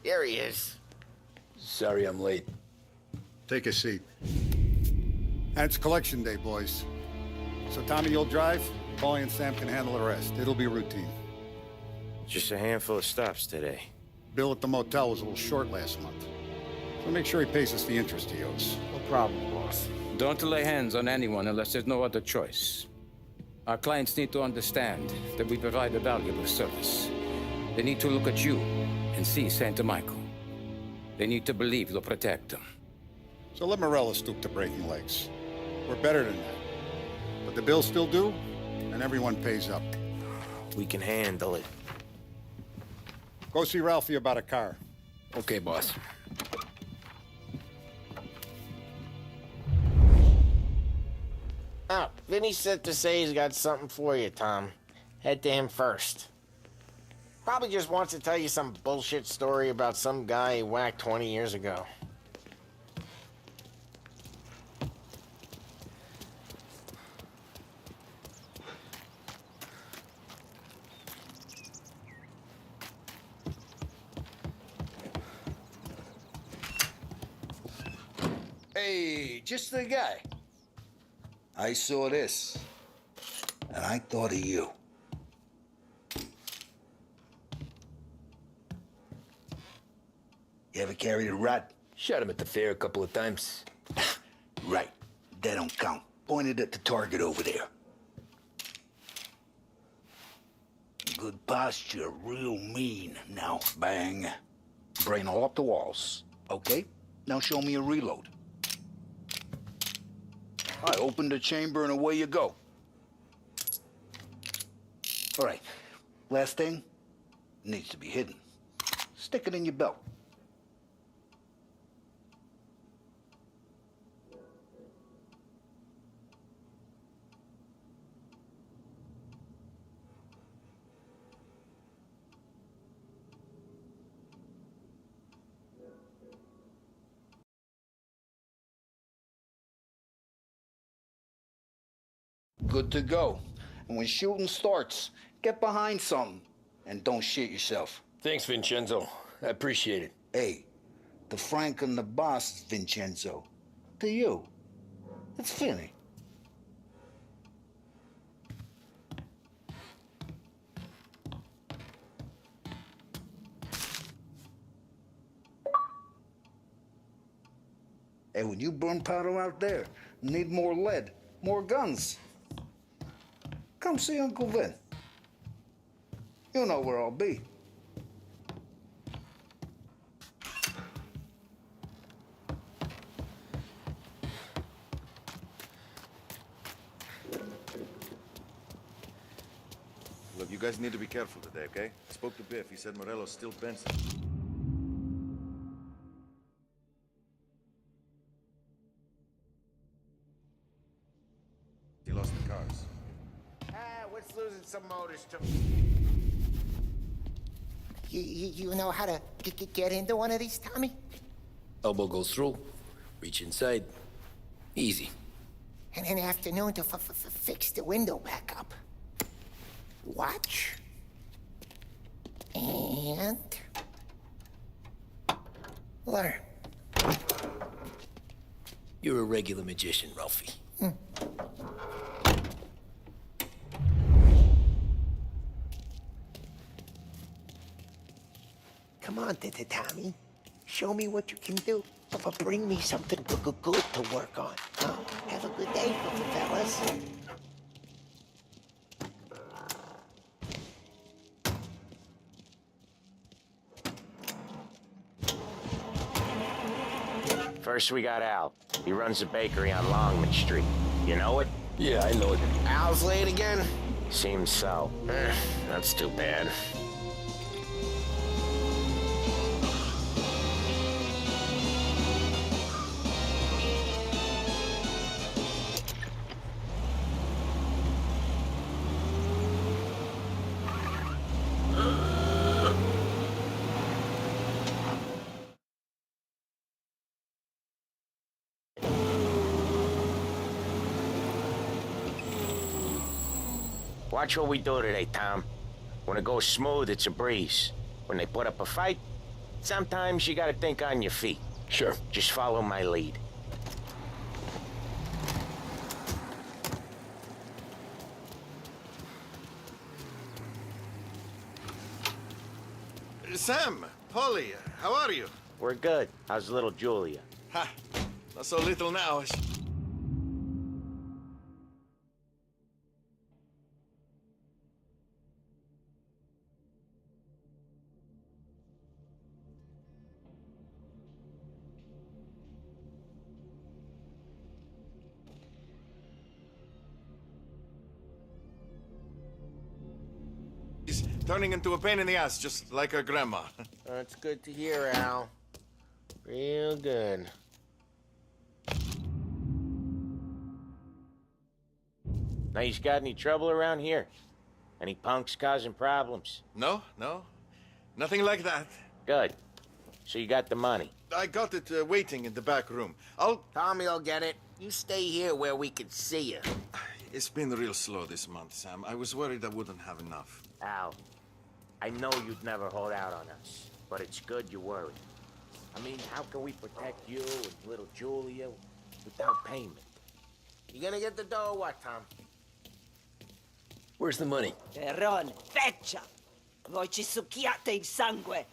[SPEAKER 6] Here he is.
[SPEAKER 2] Sorry I'm late.
[SPEAKER 10] Take a seat. And it's collection day, boys. So Tommy, you'll drive. Paulie and Sam can handle the rest. It'll be routine.
[SPEAKER 1] Just a handful of stops today.
[SPEAKER 10] Bill at the motel was a little short last month. So make sure he pays us the interest he owes.
[SPEAKER 6] No problem, boss.
[SPEAKER 14] Don't lay hands on anyone unless there's no other choice. Our clients need to understand that we provide a valuable service. They need to look at you and see Santa Michael. They need to believe you'll protect them.
[SPEAKER 10] So let Morella stoop to breaking legs. We're better than that. But the bill's still due, and everyone pays up.
[SPEAKER 1] We can handle it.
[SPEAKER 10] Go see Ralphie about a car.
[SPEAKER 2] Okay, boss.
[SPEAKER 6] Oh, Vinny said to say he's got something for you, Tom. Head to him first. Probably just wants to tell you some bullshit story about some guy he whacked 20 years ago.
[SPEAKER 15] Hey, just the guy. I saw this, and I thought of you. You ever carried a rod?
[SPEAKER 2] Shot him at the fair a couple of times.
[SPEAKER 15] Right. That don't count. Pointed at the target over there. good posture, real mean. Now, bang. Brain all up the walls. Okay? Now show me a reload. I open the chamber and away you go. All right. Last thing. Needs to be hidden. Stick it in your belt. Good to go. And when shooting starts, get behind something. And don't shit yourself.
[SPEAKER 2] Thanks, Vincenzo. I appreciate it.
[SPEAKER 15] Hey, the Frank and the boss, Vincenzo. To you. It's Finny. Hey, when you burn powder out there, need more lead, more guns. Come see Uncle Vin. You know where I'll be.
[SPEAKER 16] Look, you guys need to be careful today, okay? I spoke to Biff. He said Morello's still Benson. He lost the cars.
[SPEAKER 13] What's losing some motors to? You know how to get into one of these, Tommy?
[SPEAKER 2] Elbow goes through. Reach inside. Easy.
[SPEAKER 13] And in the afternoon to fix the window back up. Watch. And... learn.
[SPEAKER 2] You're a regular magician, Ralphie.
[SPEAKER 13] Come on, Tommy. Show me what you can do. But bring me something good to work on. Have a good day, fellas.
[SPEAKER 5] First, we got Al. He runs a bakery on Longman Street. You know it?
[SPEAKER 2] Yeah, I know it.
[SPEAKER 6] Al's late again?
[SPEAKER 5] Seems so. That's too bad. Watch what we do today, Tom. When it goes smooth, it's a breeze. When they put up a fight, sometimes you gotta think on your feet.
[SPEAKER 2] Sure.
[SPEAKER 5] Just follow my lead.
[SPEAKER 16] Sam, Polly, how are you?
[SPEAKER 5] We're good. How's little Julia?
[SPEAKER 16] Ha! Not so little now. She's turning into a pain in the ass, just like her grandma.
[SPEAKER 6] That's good to hear, Al. Real good.
[SPEAKER 5] Now, you got any trouble around here? Any punks causing problems?
[SPEAKER 16] No, nothing like that.
[SPEAKER 5] Good. So you got the money?
[SPEAKER 16] I got it waiting in the back room.
[SPEAKER 6] Tommy'll get it. You stay here where we can see you.
[SPEAKER 16] It's been real slow this month, Sam. I was worried I wouldn't have enough.
[SPEAKER 5] Al, I know you'd never hold out on us, but it's good you're worried. I mean, how can we protect you and little Julia without payment?
[SPEAKER 6] You gonna get the dough or what, Tom?
[SPEAKER 2] Where's the money?
[SPEAKER 17] Perron, feccia! Voi ci succhiate il sangue!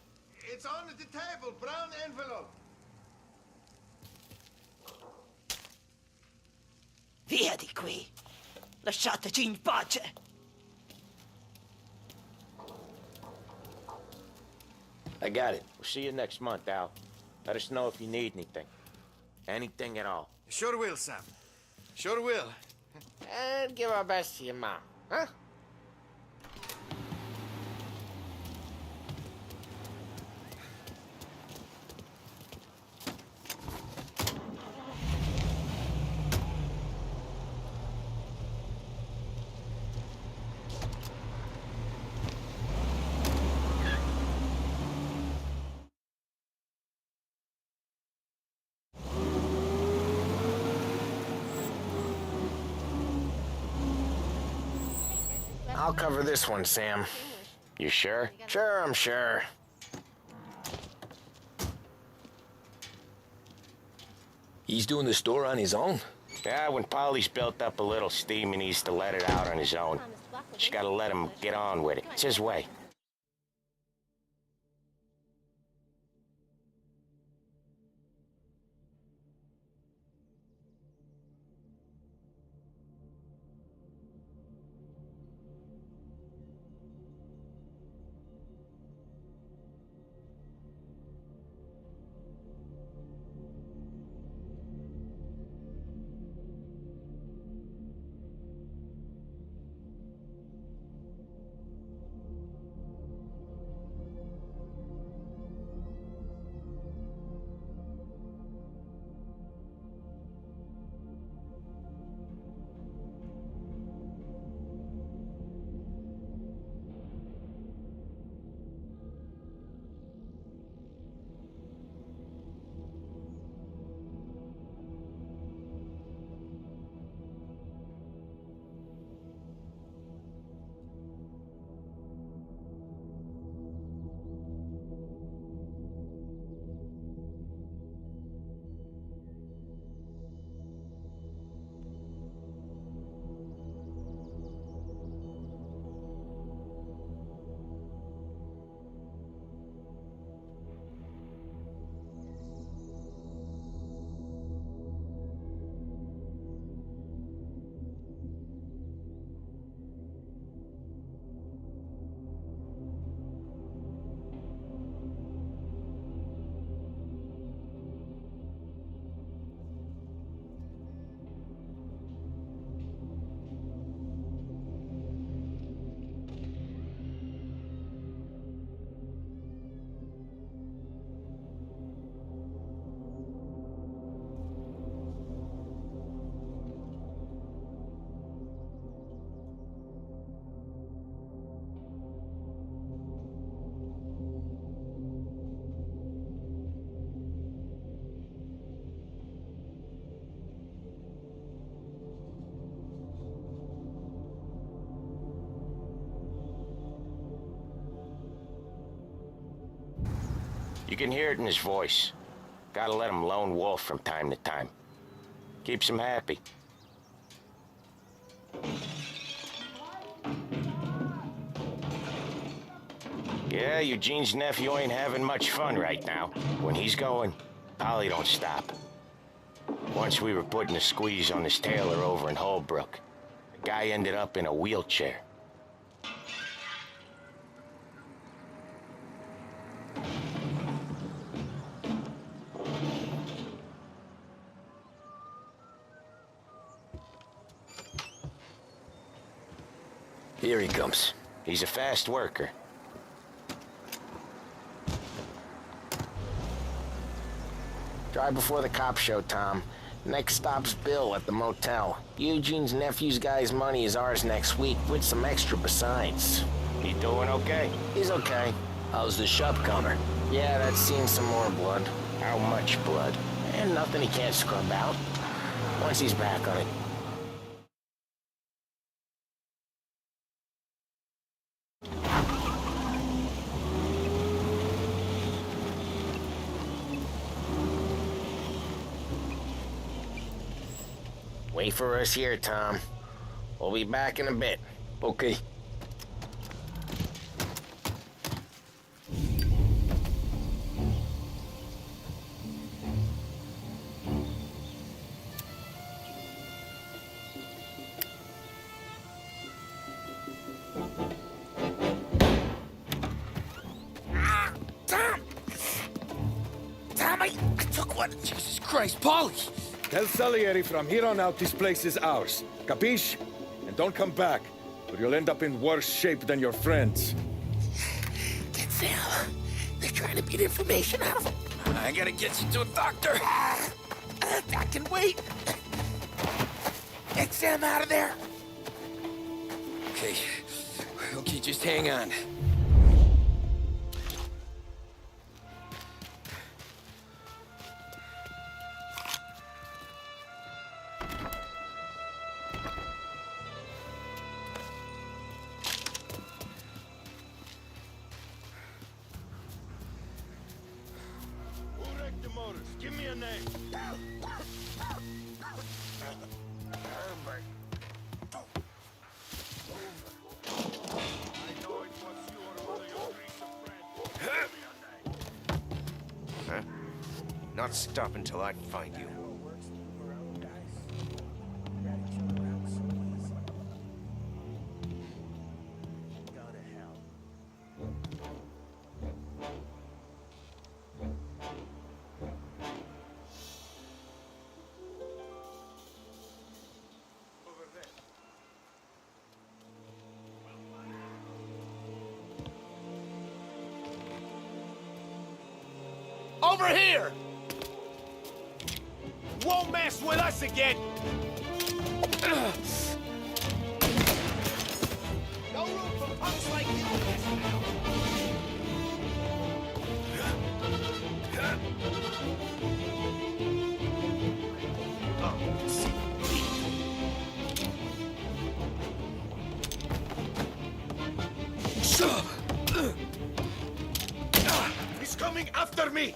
[SPEAKER 16] It's on the table, brown envelope.
[SPEAKER 17] Via di qui! Lasciateci in pace!
[SPEAKER 2] I got it.
[SPEAKER 5] We'll see you next month, Al. Let us know if you need anything. Anything at all.
[SPEAKER 16] Sure will, Sam. Sure will.
[SPEAKER 6] And give our best to your mom, huh?
[SPEAKER 5] I'll cover this one, Sam. You sure? Sure, I'm sure.
[SPEAKER 2] He's doing the store on his own?
[SPEAKER 5] Yeah, when Polly's built up a little steam, he needs to let it out on his own. Just gotta let him get on with it. It's his way. You can hear it in his voice. Gotta let him lone wolf from time to time. Keeps him happy. Yeah, Eugene's nephew ain't having much fun right now. When he's going, Polly don't stop. Once we were putting a squeeze on this tailor over in Holbrook. The guy ended up in a wheelchair.
[SPEAKER 2] Here he comes.
[SPEAKER 5] He's a fast worker. Drive before the cops show, Tom. Next stop's Bill at the motel. Eugene's nephew's guy's money is ours next week, with some extra besides. He doing okay? He's okay.
[SPEAKER 2] How's the shop counter?
[SPEAKER 5] Yeah, that's seen some more blood. How much blood? And nothing he can't scrub out. Once he's back on it. Wait for us here, Tom. We'll be back in a bit.
[SPEAKER 2] Okay.
[SPEAKER 6] Tom!
[SPEAKER 4] Tom, I took one.
[SPEAKER 2] Jesus Christ, Paulie!
[SPEAKER 18] Tell Salieri from here on out this place is ours. Capiche? And don't come back, or you'll end up in worse shape than your friends.
[SPEAKER 13] Get Sam. They're trying to beat information out of him.
[SPEAKER 2] I gotta get you to a doctor.
[SPEAKER 13] I can wait. Get Sam out of there.
[SPEAKER 2] Okay. Okay, just hang on.
[SPEAKER 12] Give me a name.
[SPEAKER 5] Huh? Not stop until I find you.
[SPEAKER 4] Over here! Won't mess with us again! No room for punks like you! He's coming after me!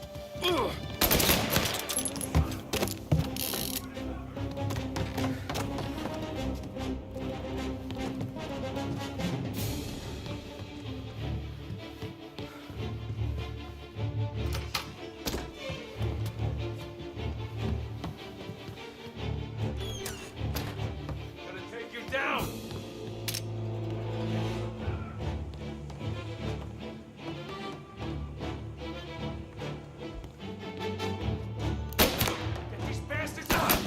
[SPEAKER 4] Gonna take you down! Get these bastards out!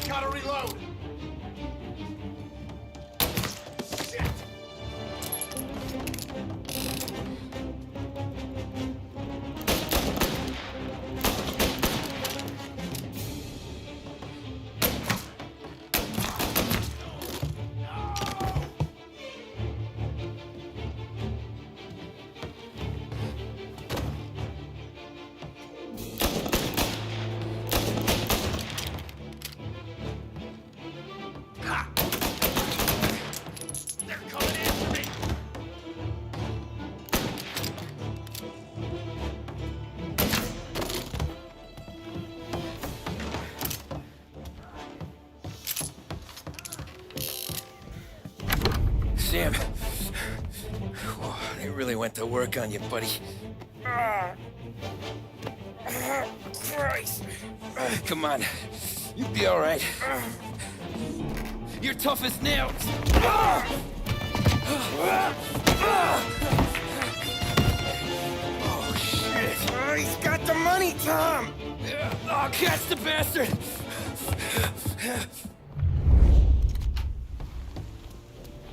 [SPEAKER 4] Gotta reload! Shit! Ha! They're coming after me!
[SPEAKER 2] Sam. Whoa, they really went to work on you, buddy.
[SPEAKER 4] Christ!
[SPEAKER 2] Come on. You'll be all right. You're tough as nails. Oh, shit.
[SPEAKER 4] Oh, he's got the money, Tom!
[SPEAKER 2] Oh, catch the bastard!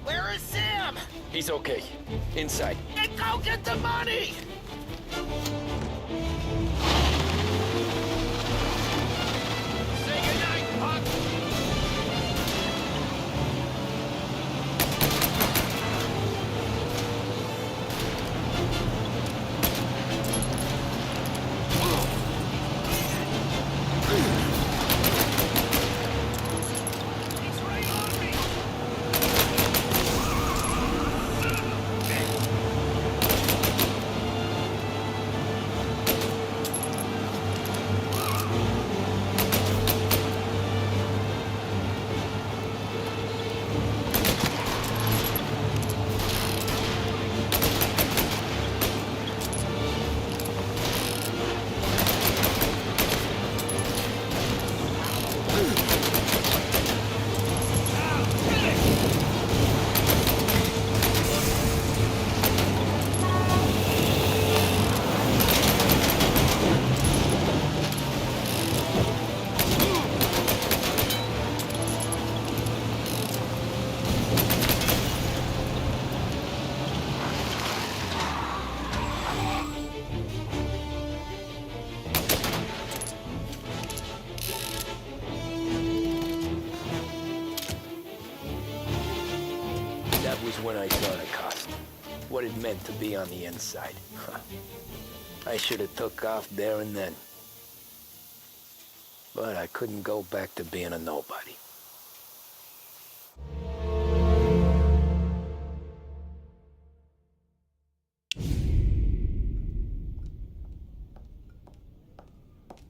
[SPEAKER 4] Where is Sam?
[SPEAKER 2] He's okay. Inside.
[SPEAKER 4] Then go get the money! Say goodnight, Puck!
[SPEAKER 2] what it meant to be on the inside. I should have took off there and then. But I couldn't go back to being a nobody.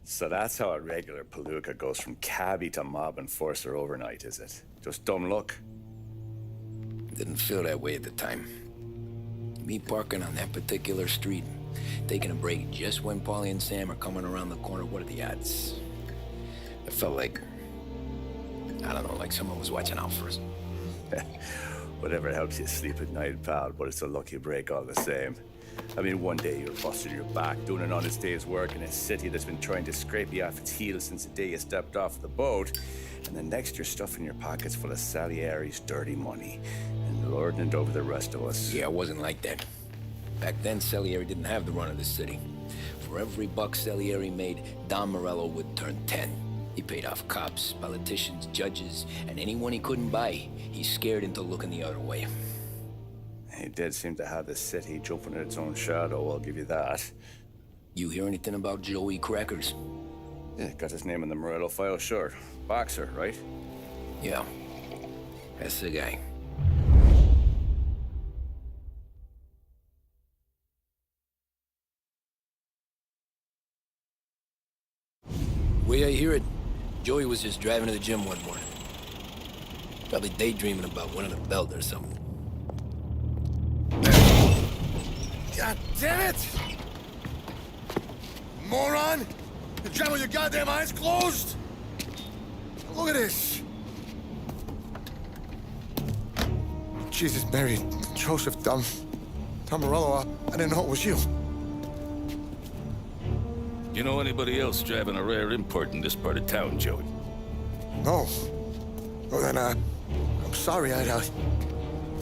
[SPEAKER 1] So that's how a regular palooka goes from cabbie to mob enforcer overnight, is it? Just dumb luck?
[SPEAKER 2] Didn't feel that way at the time. Me parking on that particular street, taking a break just when Paulie and Sam are coming around the corner, what are the odds? It felt like, I don't know, like someone was watching out for us.
[SPEAKER 1] Whatever helps you sleep at night, pal, but it's a lucky break all the same. I mean, one day you're busting your back, doing an honest day's work in a city that's been trying to scrape you off its heels since the day you stepped off the boat, and then next you're stuffing your pockets full of Salieri's dirty money and lording it over the rest of us.
[SPEAKER 2] Yeah, it wasn't like that. Back then, Salieri didn't have the run of the city. For every buck Salieri made, Don Morello would turn 10. He paid off cops, politicians, judges, and anyone he couldn't buy, he scared into looking the other way.
[SPEAKER 1] He did seem to have the city jumping at its own shadow, I'll give you that.
[SPEAKER 2] You hear anything about Joey Crackers?
[SPEAKER 1] Yeah, got his name in the Morello file, sure. Boxer, right?
[SPEAKER 2] Yeah, that's the guy. Way I hear it, Joey was just driving to the gym one morning. Probably daydreaming about winning a belt or something.
[SPEAKER 10] God damn it! Moron! You're driving with your goddamn eyes closed? Look at this! Jesus, Mary, Joseph, Tom Morello, I didn't know it was you.
[SPEAKER 12] You know anybody else driving a rare import in this part of town, Joey?
[SPEAKER 10] No. Well, then, I'm sorry, I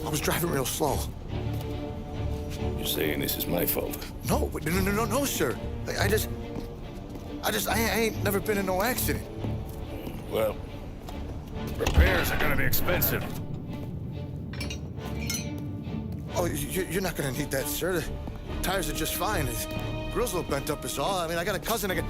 [SPEAKER 10] was driving real slow.
[SPEAKER 12] You're saying this is my fault?
[SPEAKER 10] No, no, sir. I ain't never been in no accident.
[SPEAKER 12] Well, repairs are gonna be expensive.
[SPEAKER 10] Oh, you're not gonna need that, sir. The tires are just fine. The grill's a little bent up is all. I mean, I got a cousin I can...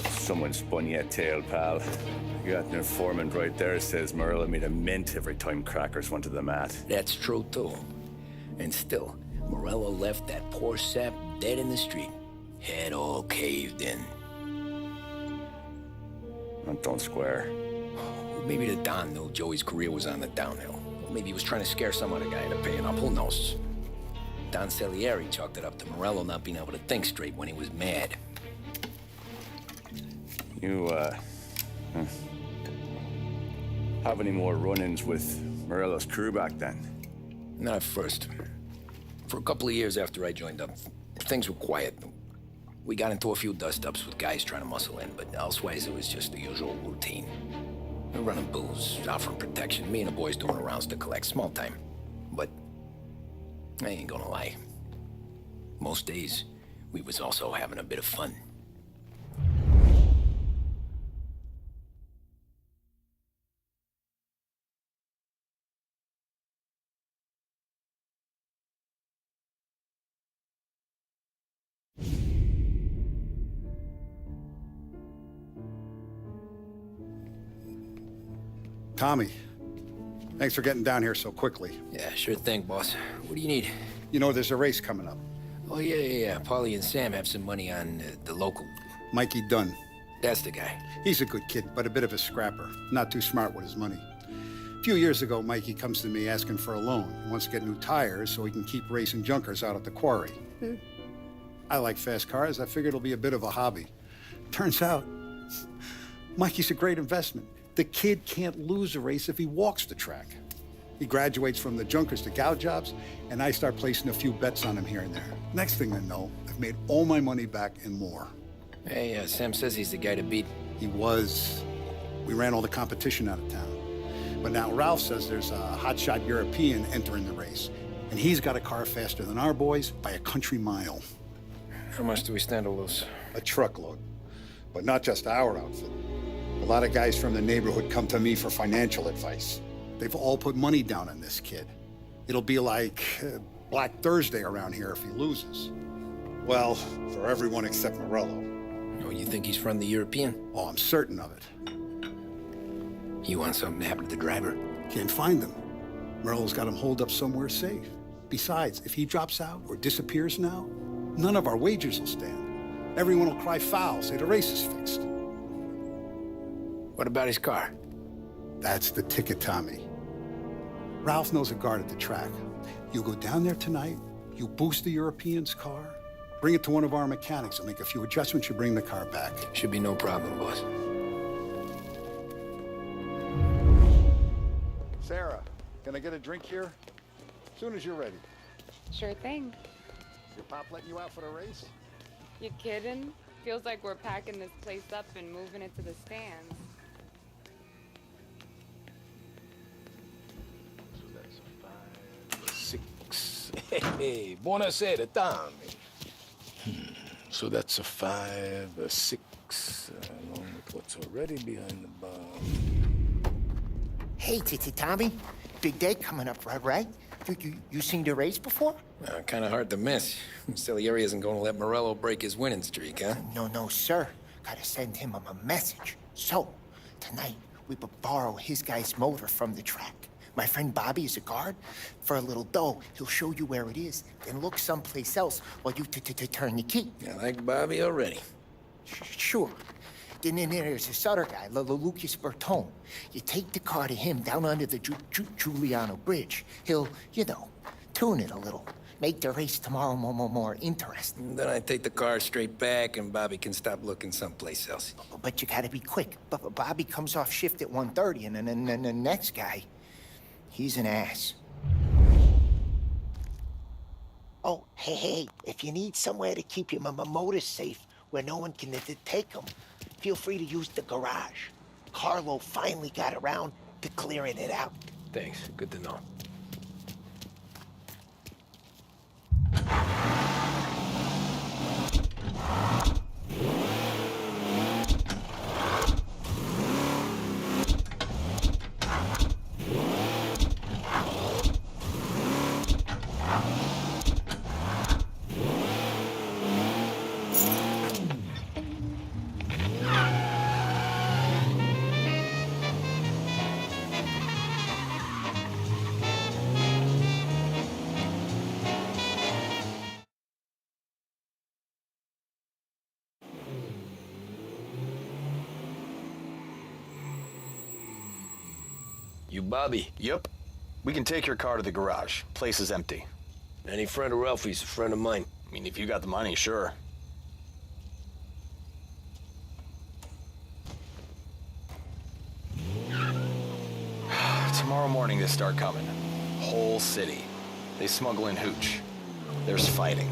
[SPEAKER 1] Someone spun you a tail, pal. You got an informant right there says Morello made a mint every time Crackers went to the mat.
[SPEAKER 2] That's true, too. And still, Morello left that poor sap dead in the street. Head all caved in.
[SPEAKER 1] Don't square.
[SPEAKER 2] Maybe the Don knew Joey's career was on the downhill. Maybe he was trying to scare some other guy into paying up. Who knows? Don Salieri chalked it up to Morello not being able to think straight when he was mad.
[SPEAKER 1] You, have any more run-ins with Morello's crew back then?
[SPEAKER 2] Not at first. For a couple of years after I joined up, things were quiet. We got into a few dust-ups with guys trying to muscle in, but elsewise it was just the usual routine. We're running booze, offering protection, me and the boys doing rounds to collect, small time. But I ain't gonna lie. Most days, we was also having a bit of fun.
[SPEAKER 10] Tommy, thanks for getting down here so quickly.
[SPEAKER 2] Yeah, sure thing, boss. What do you need?
[SPEAKER 10] You know there's a race coming up.
[SPEAKER 2] Oh, yeah. Paulie and Sam have some money on the local.
[SPEAKER 10] Mikey Dunn.
[SPEAKER 2] That's the guy.
[SPEAKER 10] He's a good kid, but a bit of a scrapper. Not too smart with his money. A few years ago, Mikey comes to me asking for a loan. He wants to get new tires so he can keep racing junkers out at the quarry. I like fast cars. I figured it'll be a bit of a hobby. Turns out, Mikey's a great investment. The kid can't lose a race if he walks the track. He graduates from the junkers to gal jobs, and I start placing a few bets on him here and there. Next thing I know, I've made all my money back and more.
[SPEAKER 2] Hey, Sam says he's the guy to beat.
[SPEAKER 10] He was. We ran all the competition out of town. But now Ralph says there's a hotshot European entering the race. And he's got a car faster than our boys by a country mile.
[SPEAKER 2] How much do we stand to lose?
[SPEAKER 10] A truckload. But not just our outfit. A lot of guys from the neighborhood come to me for financial advice. They've all put money down on this kid. It'll be like Black Thursday around here if he loses. Well, for everyone except Morello.
[SPEAKER 2] Oh, you think he's from the European?
[SPEAKER 10] Oh, I'm certain of it.
[SPEAKER 2] You want something to happen to the driver?
[SPEAKER 10] Can't find him. Morello's got him holed up somewhere safe. Besides, if he drops out or disappears now, none of our wagers will stand. Everyone will cry foul, say the race is fixed.
[SPEAKER 2] What about his car?
[SPEAKER 10] That's the ticket, Tommy. Ralph knows a guard at the track. You go down there tonight, you boost the European's car, bring it to one of our mechanics, and make a few adjustments, you bring the car back.
[SPEAKER 2] Should be no problem, boss.
[SPEAKER 10] Sarah, can I get a drink here? As soon as you're ready.
[SPEAKER 19] Sure thing.
[SPEAKER 10] Your pop letting you out for the race?
[SPEAKER 19] You kidding? Feels like we're packing this place up and moving it to the stands.
[SPEAKER 11] Hey, buonasera, Tommy. So that's a 5, a 6, along with what's already behind the bar.
[SPEAKER 13] Hey, Tommy. Big day coming up, right? You seen the race before?
[SPEAKER 2] Kind of hard to miss. Salieri isn't going to let Morello break his winning streak, huh?
[SPEAKER 13] No, sir. Gotta send him a message. So, tonight, we borrow his guy's motor from the track. My friend Bobby is a guard. For a little dough, he'll show you where it is, then look someplace else while you turn the key.
[SPEAKER 2] I like Bobby already.
[SPEAKER 13] Sure. Then there's this other guy, Lucas Bertone. You take the car to him down under the Giuliano Bridge. He'll, tune it a little. Make the race tomorrow more interesting.
[SPEAKER 2] Then I take the car straight back and Bobby can stop looking someplace else.
[SPEAKER 13] But you gotta be quick. Bobby comes off shift at 1:30, and then the next guy, he's an ass. Oh, hey, if you need somewhere to keep your motor safe where no one can take them, feel free to use the garage. Carlo finally got around to clearing it out.
[SPEAKER 2] Thanks, good to know. You Bobby?
[SPEAKER 20] Yep. We can take your car to the garage. Place is empty.
[SPEAKER 2] Any friend of Ralphie's, a friend of mine.
[SPEAKER 20] I mean, if you got the money, sure. Tomorrow morning they start coming. Whole city. They smuggle in hooch. There's fighting.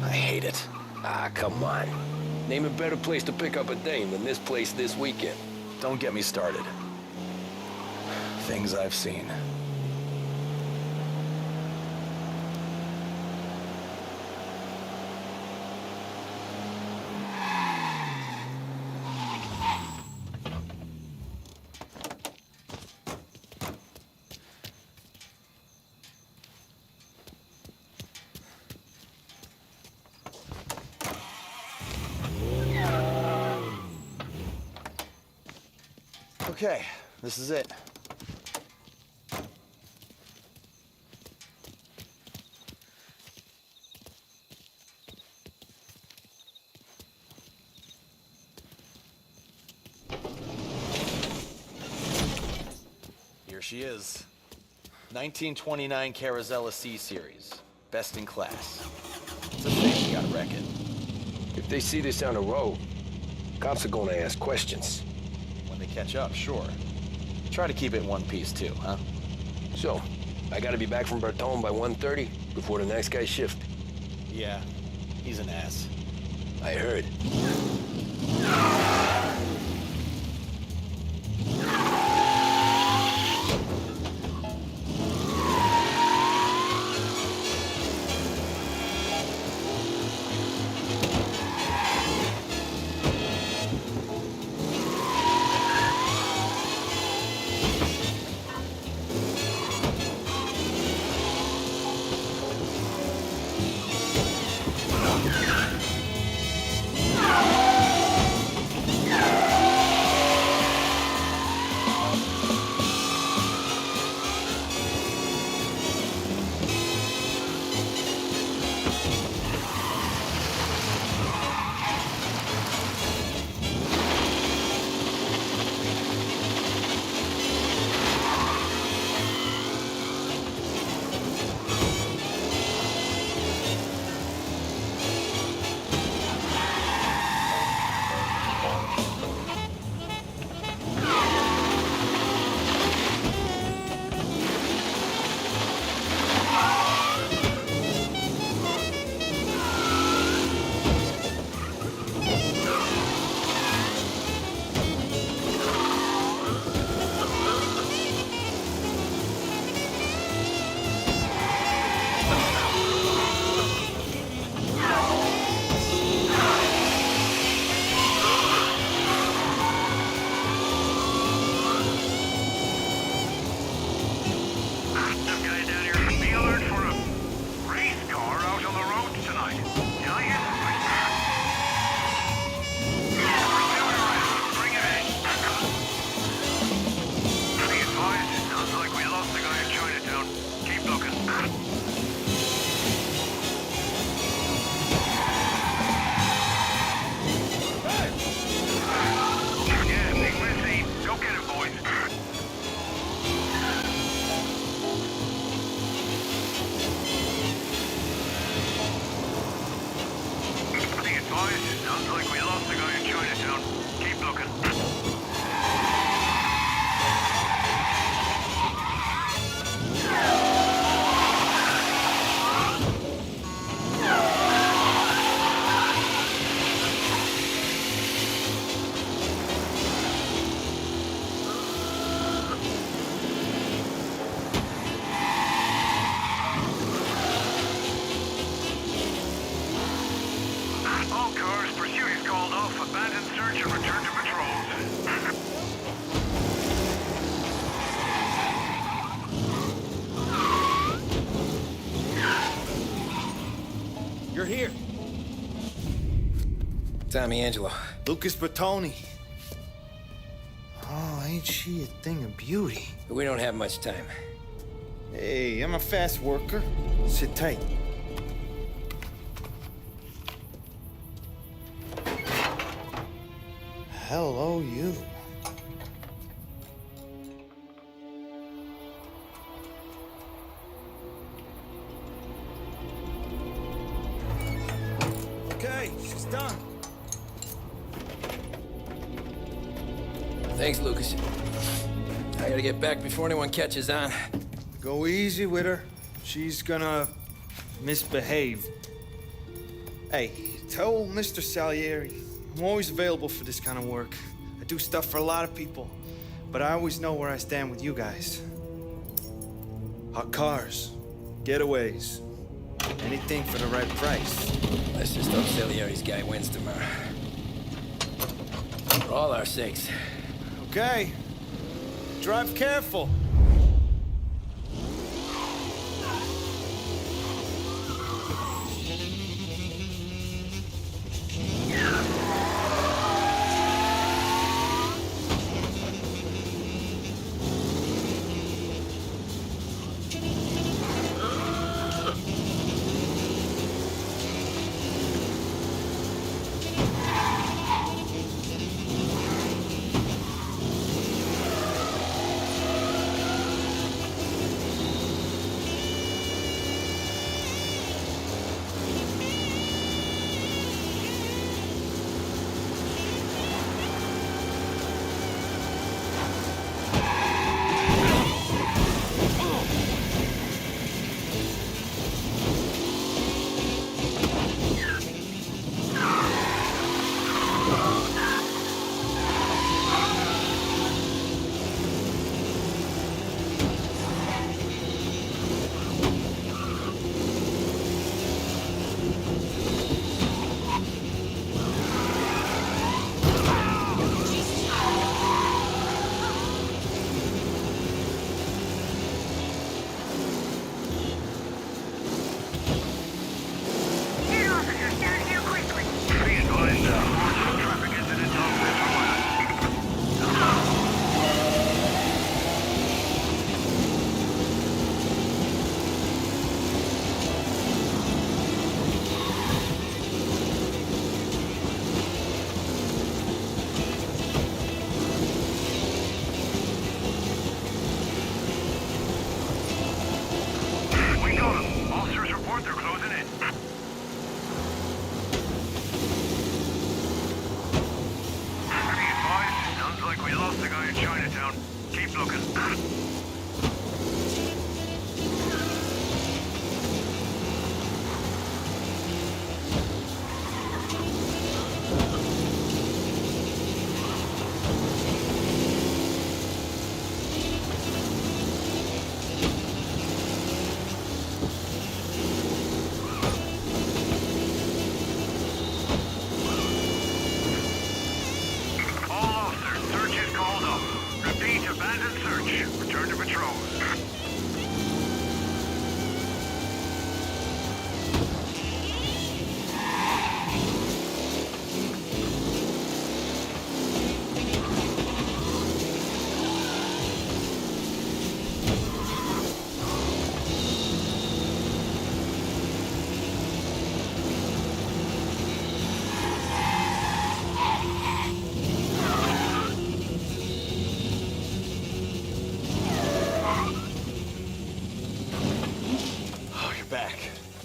[SPEAKER 20] I hate it.
[SPEAKER 2] Ah, come on. Name a better place to pick up a dame than this place this weekend.
[SPEAKER 20] Don't get me started. Things I've seen. Okay, this is it. Here she is. 1929 Carazella C-Series. Best in class. It's a shame you gotta wreck it.
[SPEAKER 2] If they see this on the road, cops are gonna ask questions.
[SPEAKER 20] When they catch up, sure. Try to keep it in one piece, too, huh?
[SPEAKER 2] So, I gotta be back from Bertone by 1:30 before the next guy's shift.
[SPEAKER 20] Yeah, he's an ass.
[SPEAKER 2] I heard.
[SPEAKER 4] You're here.
[SPEAKER 2] Tommy Angelo.
[SPEAKER 4] Lucas Bertoni. Oh, ain't she a thing of beauty?
[SPEAKER 2] We don't have much time.
[SPEAKER 4] Hey, I'm a fast worker. Sit tight. Hello, you. Okay, she's done.
[SPEAKER 2] Thanks, Lucas. I gotta get back before anyone catches on.
[SPEAKER 4] Go easy with her. She's gonna misbehave. Hey, tell Mr. Salieri I'm always available for this kind of work. I do stuff for a lot of people, but I always know where I stand with you guys. Hot cars, getaways, anything for the right price.
[SPEAKER 2] Let's just hope Salieri's guy wins tomorrow. For all our sakes.
[SPEAKER 4] Okay. Drive careful.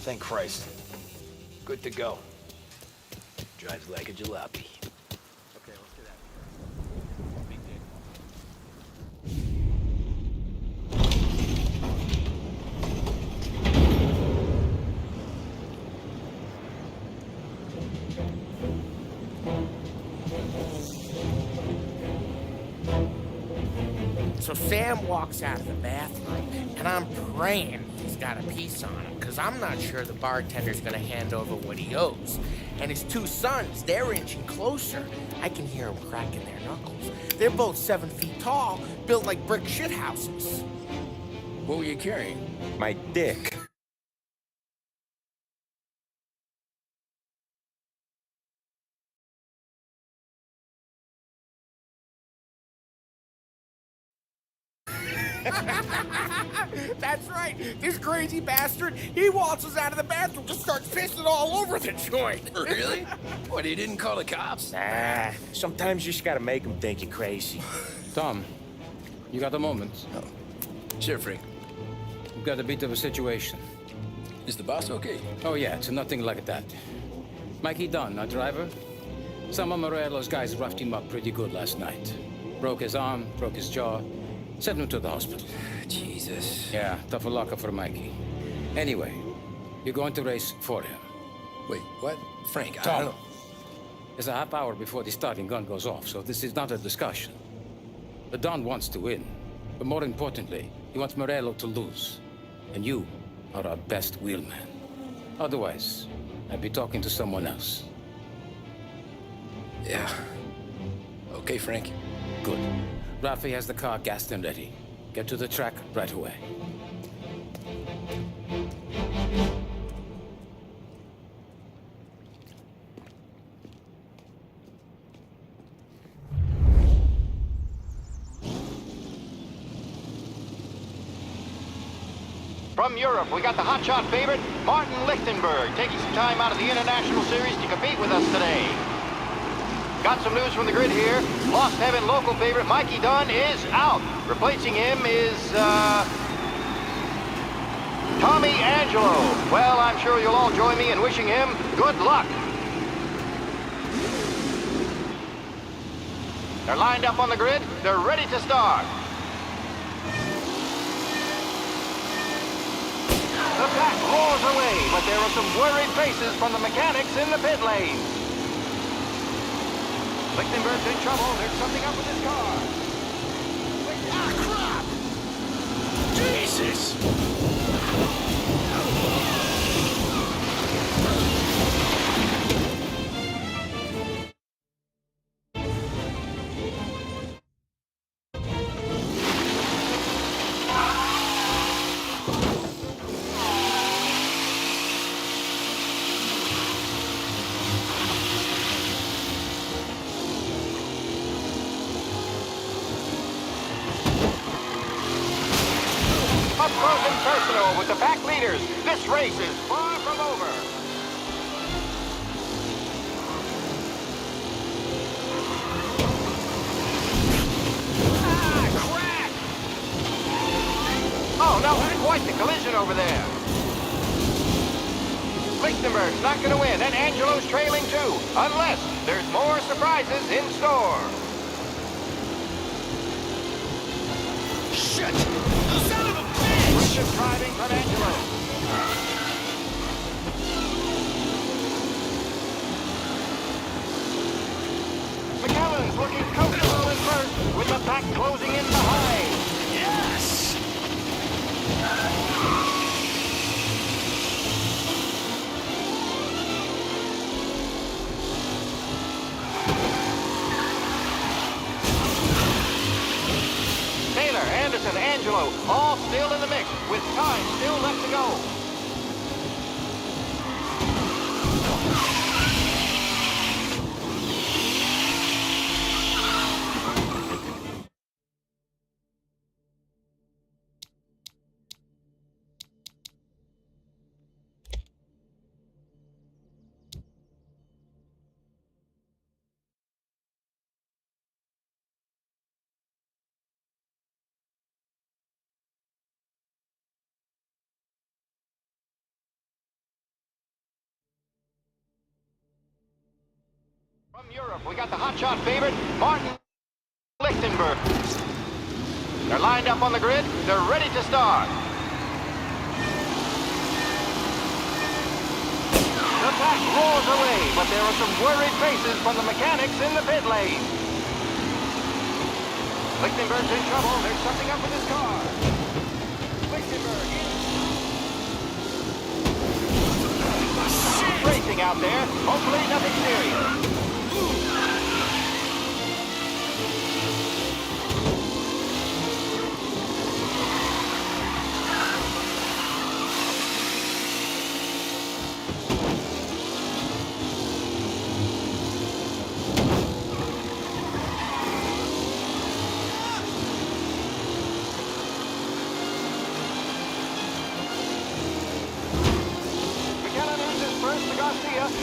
[SPEAKER 20] Thank Christ.
[SPEAKER 2] Good to go. Drives like a jalopy.
[SPEAKER 20] Okay, let's get out of here. Big day.
[SPEAKER 6] So Sam walks out of the bathroom, and I'm praying he's got a piece on him, because I'm not sure the bartender's gonna hand over what he owes. And his two sons, they're inching closer. I can hear them cracking their knuckles. They're both 7 feet tall, built like brick shithouses.
[SPEAKER 14] What were you carrying?
[SPEAKER 1] My dick.
[SPEAKER 6] That's right. This crazy bastard, he waltzes out of the bathroom, just starts pissing all over the joint.
[SPEAKER 2] Really? What, he didn't call the cops?
[SPEAKER 6] Nah, sometimes you just gotta make them think you're crazy.
[SPEAKER 14] Tom, you got a moment?
[SPEAKER 2] Sure, Frank.
[SPEAKER 14] We've got a bit of a situation.
[SPEAKER 2] Is the boss okay?
[SPEAKER 14] Oh, yeah, it's nothing like that. Mikey Dunn, our driver. Some of Morello's guys roughed him up pretty good last night. Broke his arm, broke his jaw, sent him to the hospital.
[SPEAKER 2] Jesus.
[SPEAKER 14] Yeah, tough luck for Mikey. Anyway, you're going to race for him.
[SPEAKER 2] Wait, what? Frank, I
[SPEAKER 14] Tom,
[SPEAKER 2] don't know.
[SPEAKER 14] it's a half hour before the starting gun goes off, so this is not a discussion. The Don wants to win, but more importantly, he wants Morello to lose. And you are our best wheelman. Otherwise, I'd be talking to someone else.
[SPEAKER 2] Yeah. Okay, Frank.
[SPEAKER 14] Good. Rafi has the car gassed and ready. Get to the track right away.
[SPEAKER 8] From Europe, we got the hotshot favorite, Martin Lichtenberg, taking some time out of the International Series to compete with us today. Got some news from the grid here. Lost Heaven local favorite Mikey Dunn is out. Replacing him is, Tommy Angelo. Well, I'm sure you'll all join me in wishing him good luck. They're lined up on the grid. They're ready to start. The pack roars away, but there are some worried faces from the mechanics in the pit lane. Lichtenberg's in trouble. There's something up with his car. Ah, crap! Jesus! Up close and personal with the pack leaders. This race is far from over. Ah, crap! Oh, no, quite the collision over there. Lichtenberg's not going to win, and Angelo's trailing too, unless there's more surprises in store. Shit! Son of a bitch! Russian driving from Angelo. McAllen's looking comfortable in first, with the pack closing in behind. Yes! Taylor, Anderson, Angelo, all still in the mix, with time still left to go. From Europe, we got the hotshot favorite, Martin Lichtenberg. They're lined up on the grid. They're ready to start. The pack roars away, but there are some worried faces from the mechanics in the pit lane. Lichtenberg's in trouble. There's something up with his car. Lichtenberg is racing out there. Hopefully nothing serious.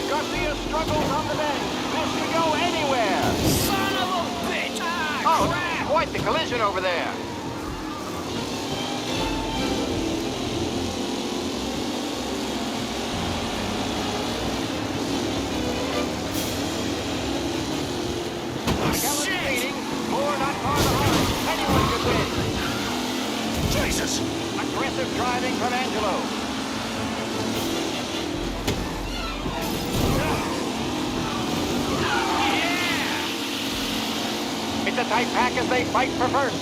[SPEAKER 8] Garcia struggles on the bend. This could go anywhere.
[SPEAKER 12] Son of a bitch! Ah, crap!
[SPEAKER 8] Quite the collision over there. McKellen's leading. Moore not far behind. Anyone could win.
[SPEAKER 12] Jesus!
[SPEAKER 8] Aggressive driving from Angelo. It's a tight pack as they fight for first.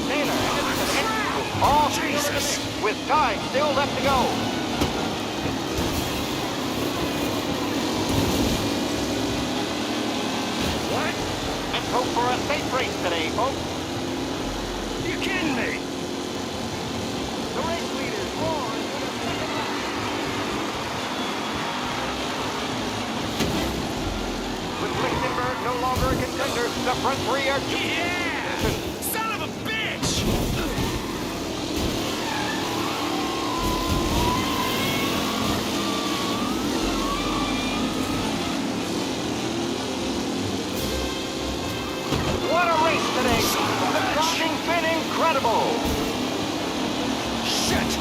[SPEAKER 8] Taylor and all Jesus. With time still left to go.
[SPEAKER 12] What?
[SPEAKER 8] Let's hope for a safe race today, folks.
[SPEAKER 12] You kidding me?
[SPEAKER 8] The race leaders roar into the second lap. With Lichtenberg no longer a contender, the front three are...
[SPEAKER 12] Yeah! Son of a bitch!
[SPEAKER 8] What a race today! The dropping fin incredible!
[SPEAKER 12] Shit!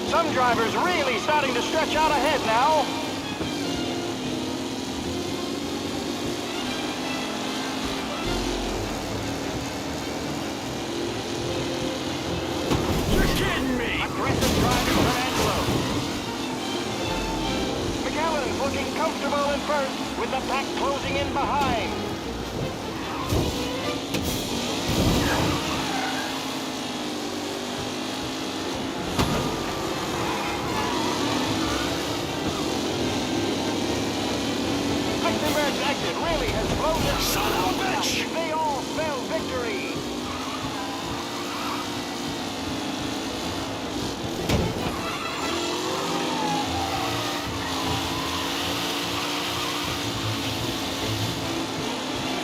[SPEAKER 8] Some drivers really starting to stretch out ahead now.
[SPEAKER 12] You're kidding me!
[SPEAKER 8] Aggressive driving from Angelo. McKellen's looking comfortable in first, with the pack closing in behind. Lichtenberg's exit really has blown the
[SPEAKER 12] Son of a bitch!
[SPEAKER 8] They all spell victory.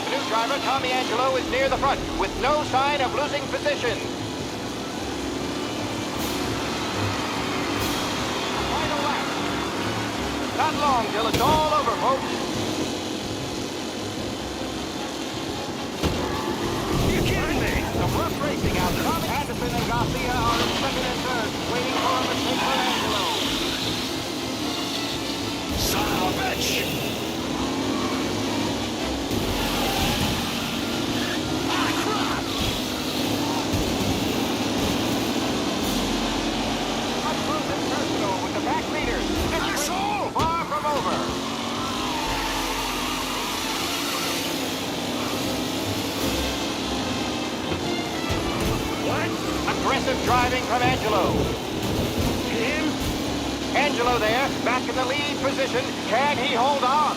[SPEAKER 8] The new driver, Tommy Angelo, is near the front, with no sign of losing position. Final lap. Not long till it's all over, folks.
[SPEAKER 12] You kidding me?
[SPEAKER 8] Some rough racing out. Tommy Anderson and Garcia are in second and third, waiting for a mistake for Angelo.
[SPEAKER 12] Son of a bitch! Ah, crap!
[SPEAKER 8] Up close and personal with the back leaders. This race is far from over.
[SPEAKER 12] What?
[SPEAKER 8] Aggressive driving from Angelo.
[SPEAKER 12] Him?
[SPEAKER 8] Angelo there, back in the lead position. Can he hold on?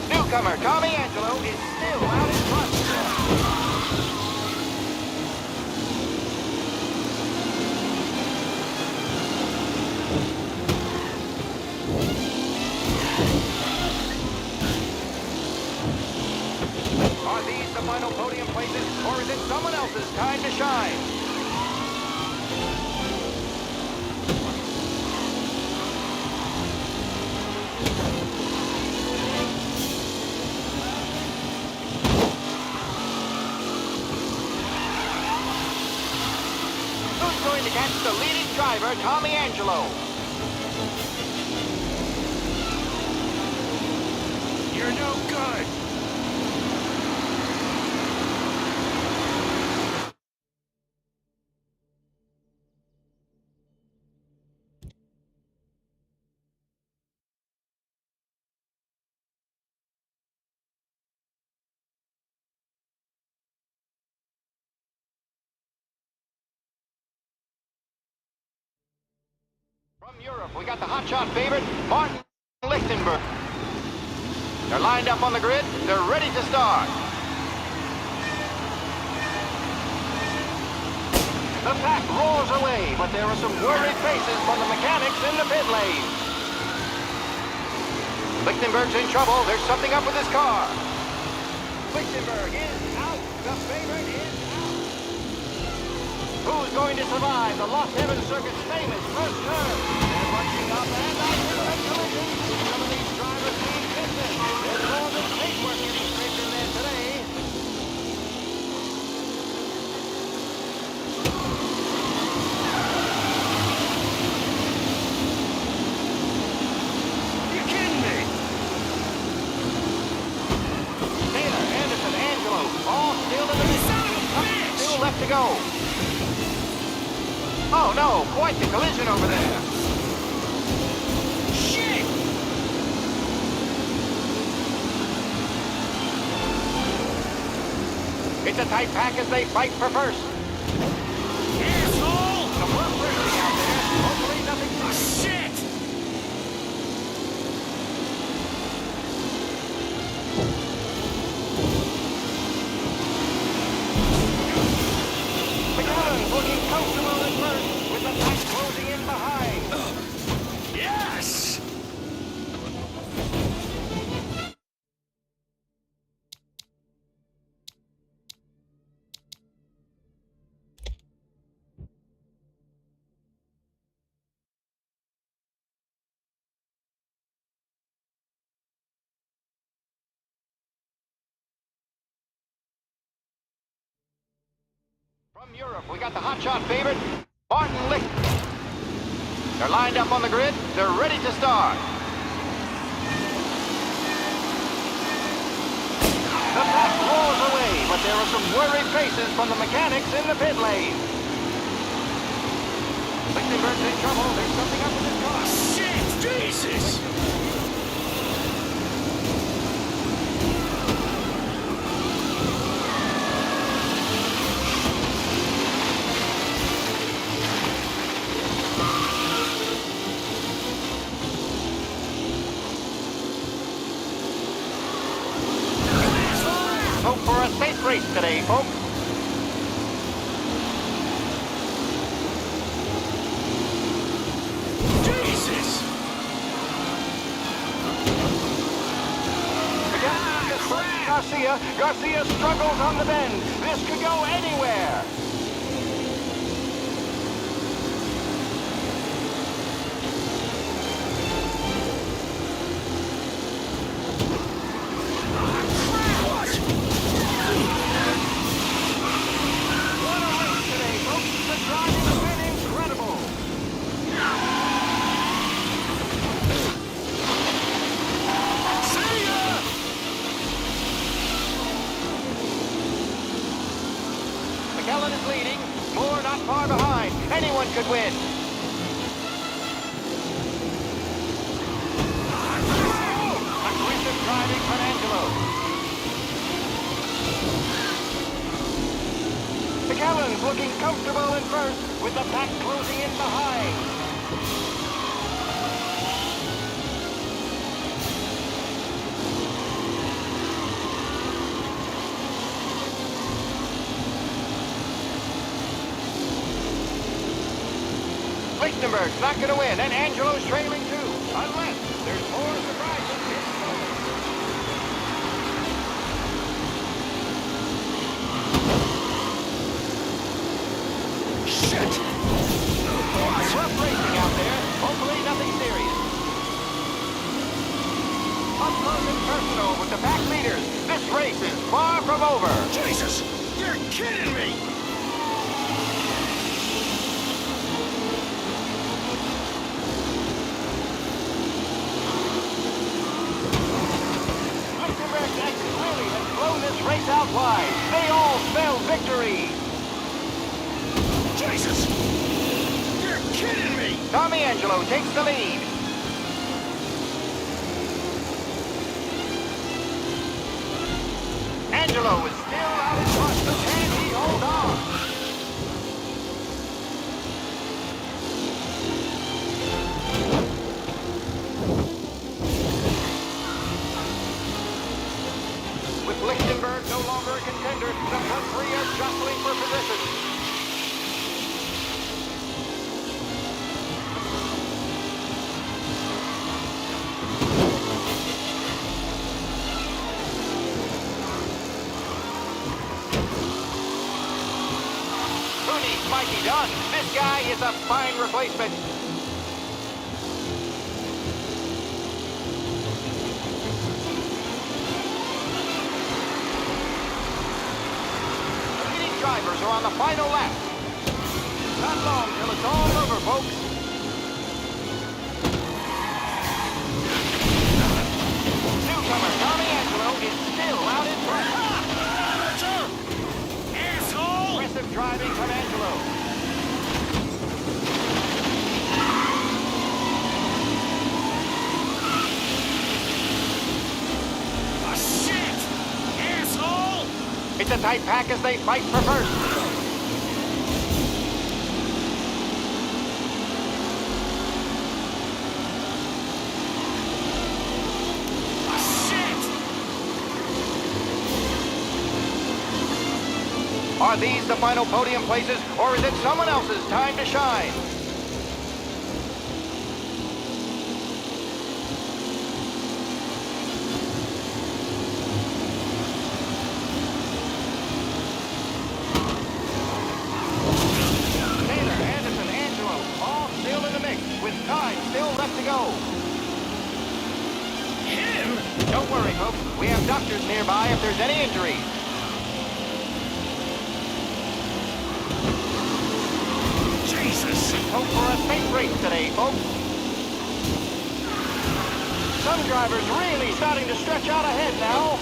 [SPEAKER 8] Newcomer Tommy Angelo is still out in front. Are these the final podium places
[SPEAKER 21] else's time to shine. Who's going to catch the leading driver, Tommy Angelo?
[SPEAKER 12] You're no good.
[SPEAKER 21] From Europe, we got the hotshot favorite, Martin Lichtenberg. They're lined up on the grid. They're ready to start. The pack roars away, but there are some worried faces from the mechanics in the pit lane. Lichtenberg's in trouble. There's something up with his car. Lichtenberg is out. The favorite is out. Who's going to survive the Lost Heaven Circuit's famous first turn? They're bunching up and out to the collision. Some of these drivers need business. There's more than paintwork getting scraped in there today.
[SPEAKER 12] You kidding me?
[SPEAKER 21] Taylor, Anderson, Angelo, all still in the mix. Still left to go. Oh no, quite the collision over there.
[SPEAKER 12] Shit!
[SPEAKER 21] It's a tight pack as they fight for first.
[SPEAKER 12] Asshole!
[SPEAKER 21] Some rough racing out there. Hopefully nothing.
[SPEAKER 12] Oh, shit!
[SPEAKER 21] McAllen looking comfortable at first with the pack closing in behind.
[SPEAKER 12] Yes!
[SPEAKER 21] From Europe, we got the hotshot favorite, Martin Licht. They're lined up on the grid. They're ready to start. The pack roars away, but there are some worried faces from the mechanics in the pit lane. Lichtenberg's in trouble. There's something up with his car.
[SPEAKER 12] Shit! Jesus!
[SPEAKER 21] Hope for a safe race today, folks.
[SPEAKER 12] Jesus!
[SPEAKER 21] Garcia struggles on the bend. This could go anywhere. What a race today, folks. The driving has been incredible.
[SPEAKER 12] See ya!
[SPEAKER 21] McKellen is leading. Moore not far behind. Anyone could win. Aggressive driving from Angelo. McKellen's looking comfortable in first with the pack closing in behind. Lichtenberg's not going to win, and Angelo's trailing too, unless there's more surprises in store. shit! Rough racing out there. Hopefully nothing serious. Up close and personal with the pack leaders. This race is far from over.
[SPEAKER 12] Jesus! You're kidding me!
[SPEAKER 21] Lichtenberg's exit really has blown this race out wide. They all spell victory.
[SPEAKER 12] Jesus! You're kidding me!
[SPEAKER 21] Tommy Angelo takes the lead. Angelo is still out in front. Can he hold on? With Lichtenberg no longer a contender, the front three are jostling for position. Mikey Dunn. This guy is a fine replacement. The leading drivers are on the final lap. Not long till it's all over, folks. Newcomer Tommy Angelo is still out in front.
[SPEAKER 12] Asshole!
[SPEAKER 21] Aggressive driving from Angelo. It's a tight pack as they fight for first. Are these the final podium places, or is it someone else's time to shine? With time still left to go.
[SPEAKER 12] Him?
[SPEAKER 21] Don't worry, folks. We have doctors nearby if there's any injuries.
[SPEAKER 12] Jesus!
[SPEAKER 21] Hope for a safe race today, folks. Some drivers really starting to stretch out ahead now.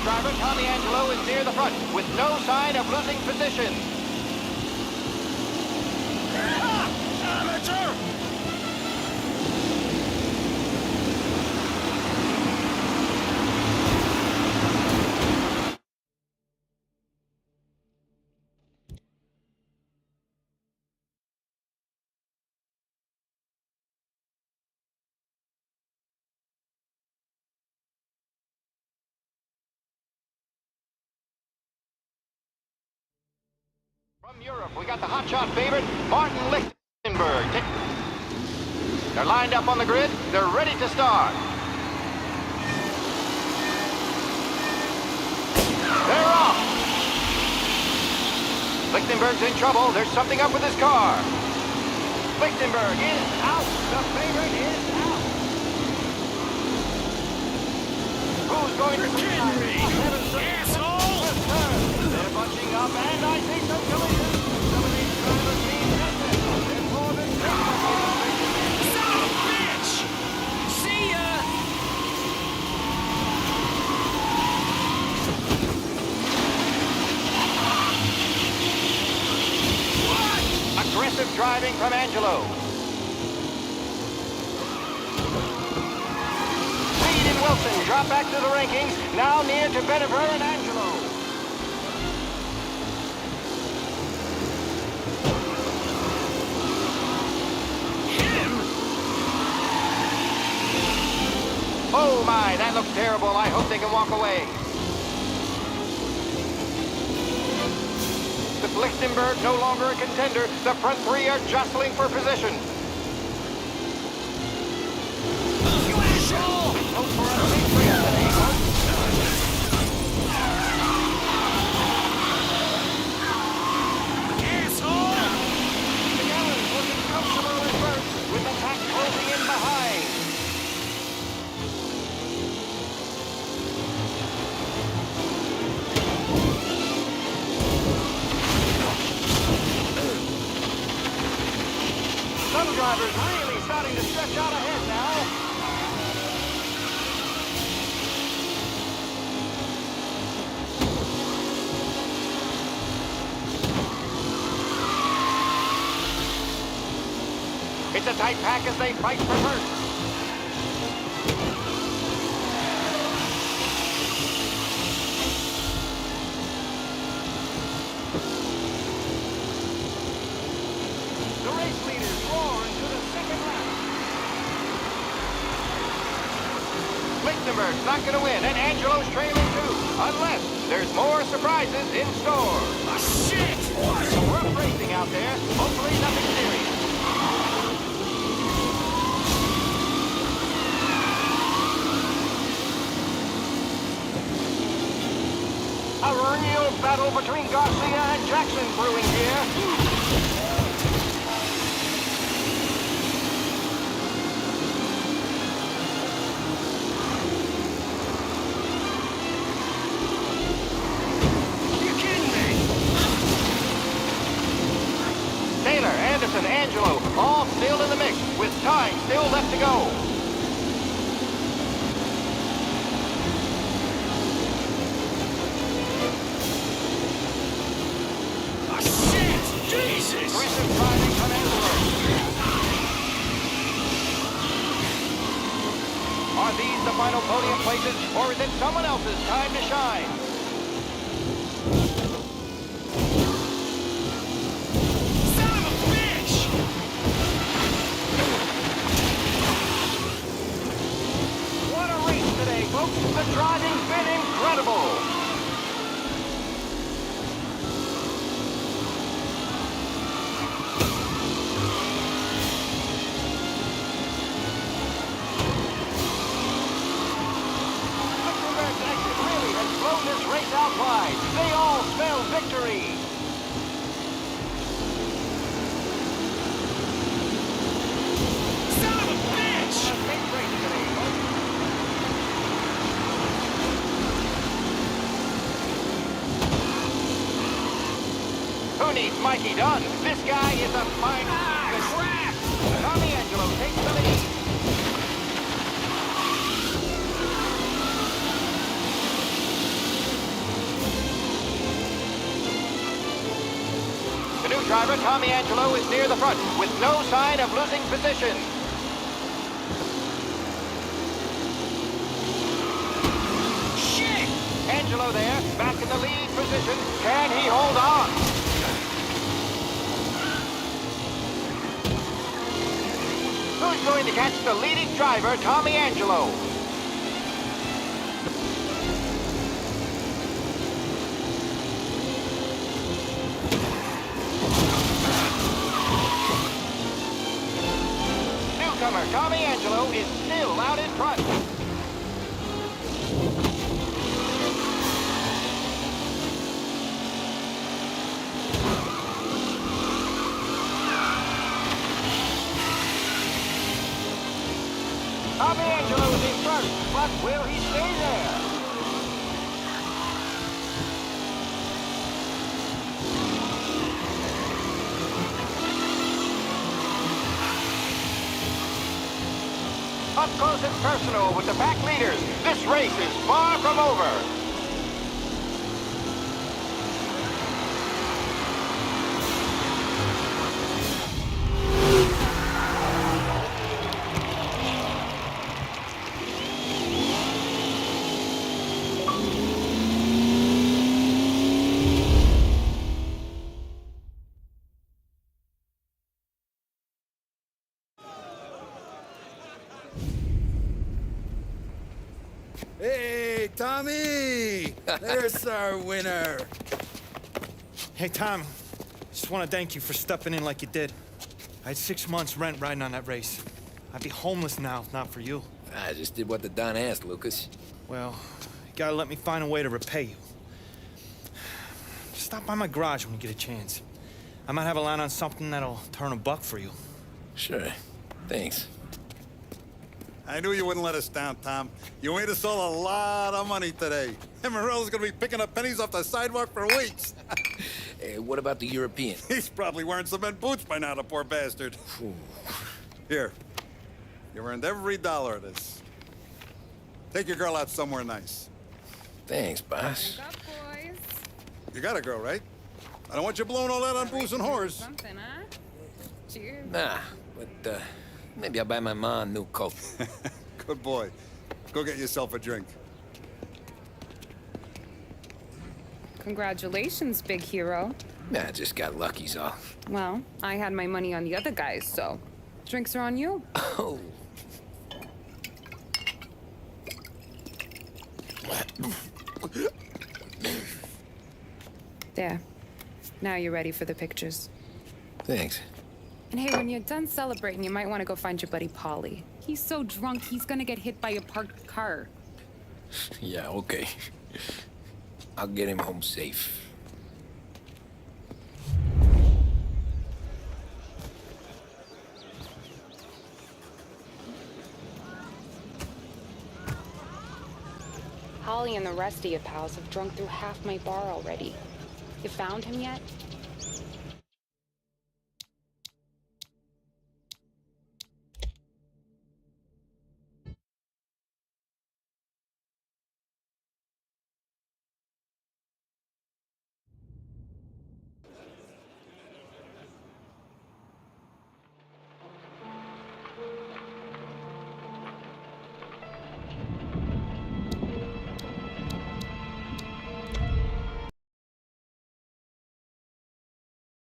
[SPEAKER 21] Driver Tommy Angelo is near the front with no sign of losing position.
[SPEAKER 12] Amateur!
[SPEAKER 21] From Europe, we got the hotshot favorite, Martin Lichtenberg. They're lined up on the grid. They're ready to start. They're off. Lichtenberg's in trouble. There's something up with his car. Lichtenberg is out. The favorite is out. Who's going to kill me?
[SPEAKER 12] Asshole!
[SPEAKER 21] They're bunching up, and I think some collision. Some of these drivers need distance. There's more than
[SPEAKER 12] son of a bitch! See ya!
[SPEAKER 21] What? Aggressive driving from Angelo. Reed and Wilson drop back to the rankings, now near to Beniver and Angelo. Oh my, that looks terrible. I hope they can walk away. With Lichtenberg no longer a contender, the front three are jostling for position. driver's really starting to stretch out ahead now. It's a tight pack as they fight for first. The race leaders roar into the second lap. Lichtenberg's not going to win, and Angelo's trailing too, unless there's more surprises in store.
[SPEAKER 12] Ah, shit!
[SPEAKER 21] Some rough racing out there. Hopefully nothing serious. A real battle between Garcia and Jackson brewing here.
[SPEAKER 12] You kidding me?
[SPEAKER 21] Taylor, Anderson, Angelo, all still in the mix, with time still left to go.
[SPEAKER 12] Jesus!
[SPEAKER 21] Aggressive driving from Angelo. Are these the final podium places, or is it someone else's time to shine?
[SPEAKER 12] Son of a bitch!
[SPEAKER 21] What a race today, folks. The driving's been incredible. This race out wide. They all spell victory.
[SPEAKER 12] Son of a bitch!
[SPEAKER 21] What a big race today, folks. Who needs Mikey Dunn? This guy is a fine...
[SPEAKER 12] Crap!
[SPEAKER 21] Tommy Angelo takes the lead. The new driver, Tommy Angelo, is near the front with no sign of losing position.
[SPEAKER 12] Shit!
[SPEAKER 21] Angelo there, back in the lead position. Can he hold on? Who's going to catch the leading driver, Tommy Angelo? Newcomer Tommy Angelo is still out in front. Tommy Angelo is in front, but will he stay there? Up close and personal with the pack leaders. This race is far from over.
[SPEAKER 10] Hey, Tommy! There's our winner.
[SPEAKER 4] Hey, Tom. Just want to thank you for stepping in like you did. I had 6 months rent riding on that race. I'd be homeless now if not for you.
[SPEAKER 2] I just did what the Don asked, Lucas.
[SPEAKER 4] Well, you gotta let me find a way to repay you. Stop by my garage when you get a chance. I might have a line on something that'll turn $1 for you.
[SPEAKER 2] Sure. Thanks.
[SPEAKER 10] I knew you wouldn't let us down, Tom. You made us all a lot of money today. And Morello's gonna be picking up pennies off the sidewalk for weeks.
[SPEAKER 2] Hey, what about the European?
[SPEAKER 10] He's probably wearing cement boots by now, the poor bastard.
[SPEAKER 2] Ooh.
[SPEAKER 10] Here. You earned every dollar of this. Take your girl out somewhere nice.
[SPEAKER 2] Thanks, boss.
[SPEAKER 19] Wake up, boys.
[SPEAKER 10] You got a girl, right? I don't want you blowing all that on booze and whores.
[SPEAKER 19] Something, huh? Cheers.
[SPEAKER 2] Nah, but maybe I'll buy my mom a new coat.
[SPEAKER 10] Good boy. Go get yourself a drink.
[SPEAKER 19] Congratulations, big hero.
[SPEAKER 2] Nah, just got lucky's all.
[SPEAKER 19] Well, I had my money on the other guys, so drinks are on you.
[SPEAKER 2] Oh.
[SPEAKER 19] There. Now you're ready for the pictures.
[SPEAKER 2] Thanks.
[SPEAKER 19] And hey, when you're done celebrating, you might want to go find your buddy Polly. He's so drunk, he's gonna get hit by a parked car.
[SPEAKER 2] Yeah, okay. I'll get him home safe.
[SPEAKER 19] Holly and the rest of your pals have drunk through half my bar already. You found him yet?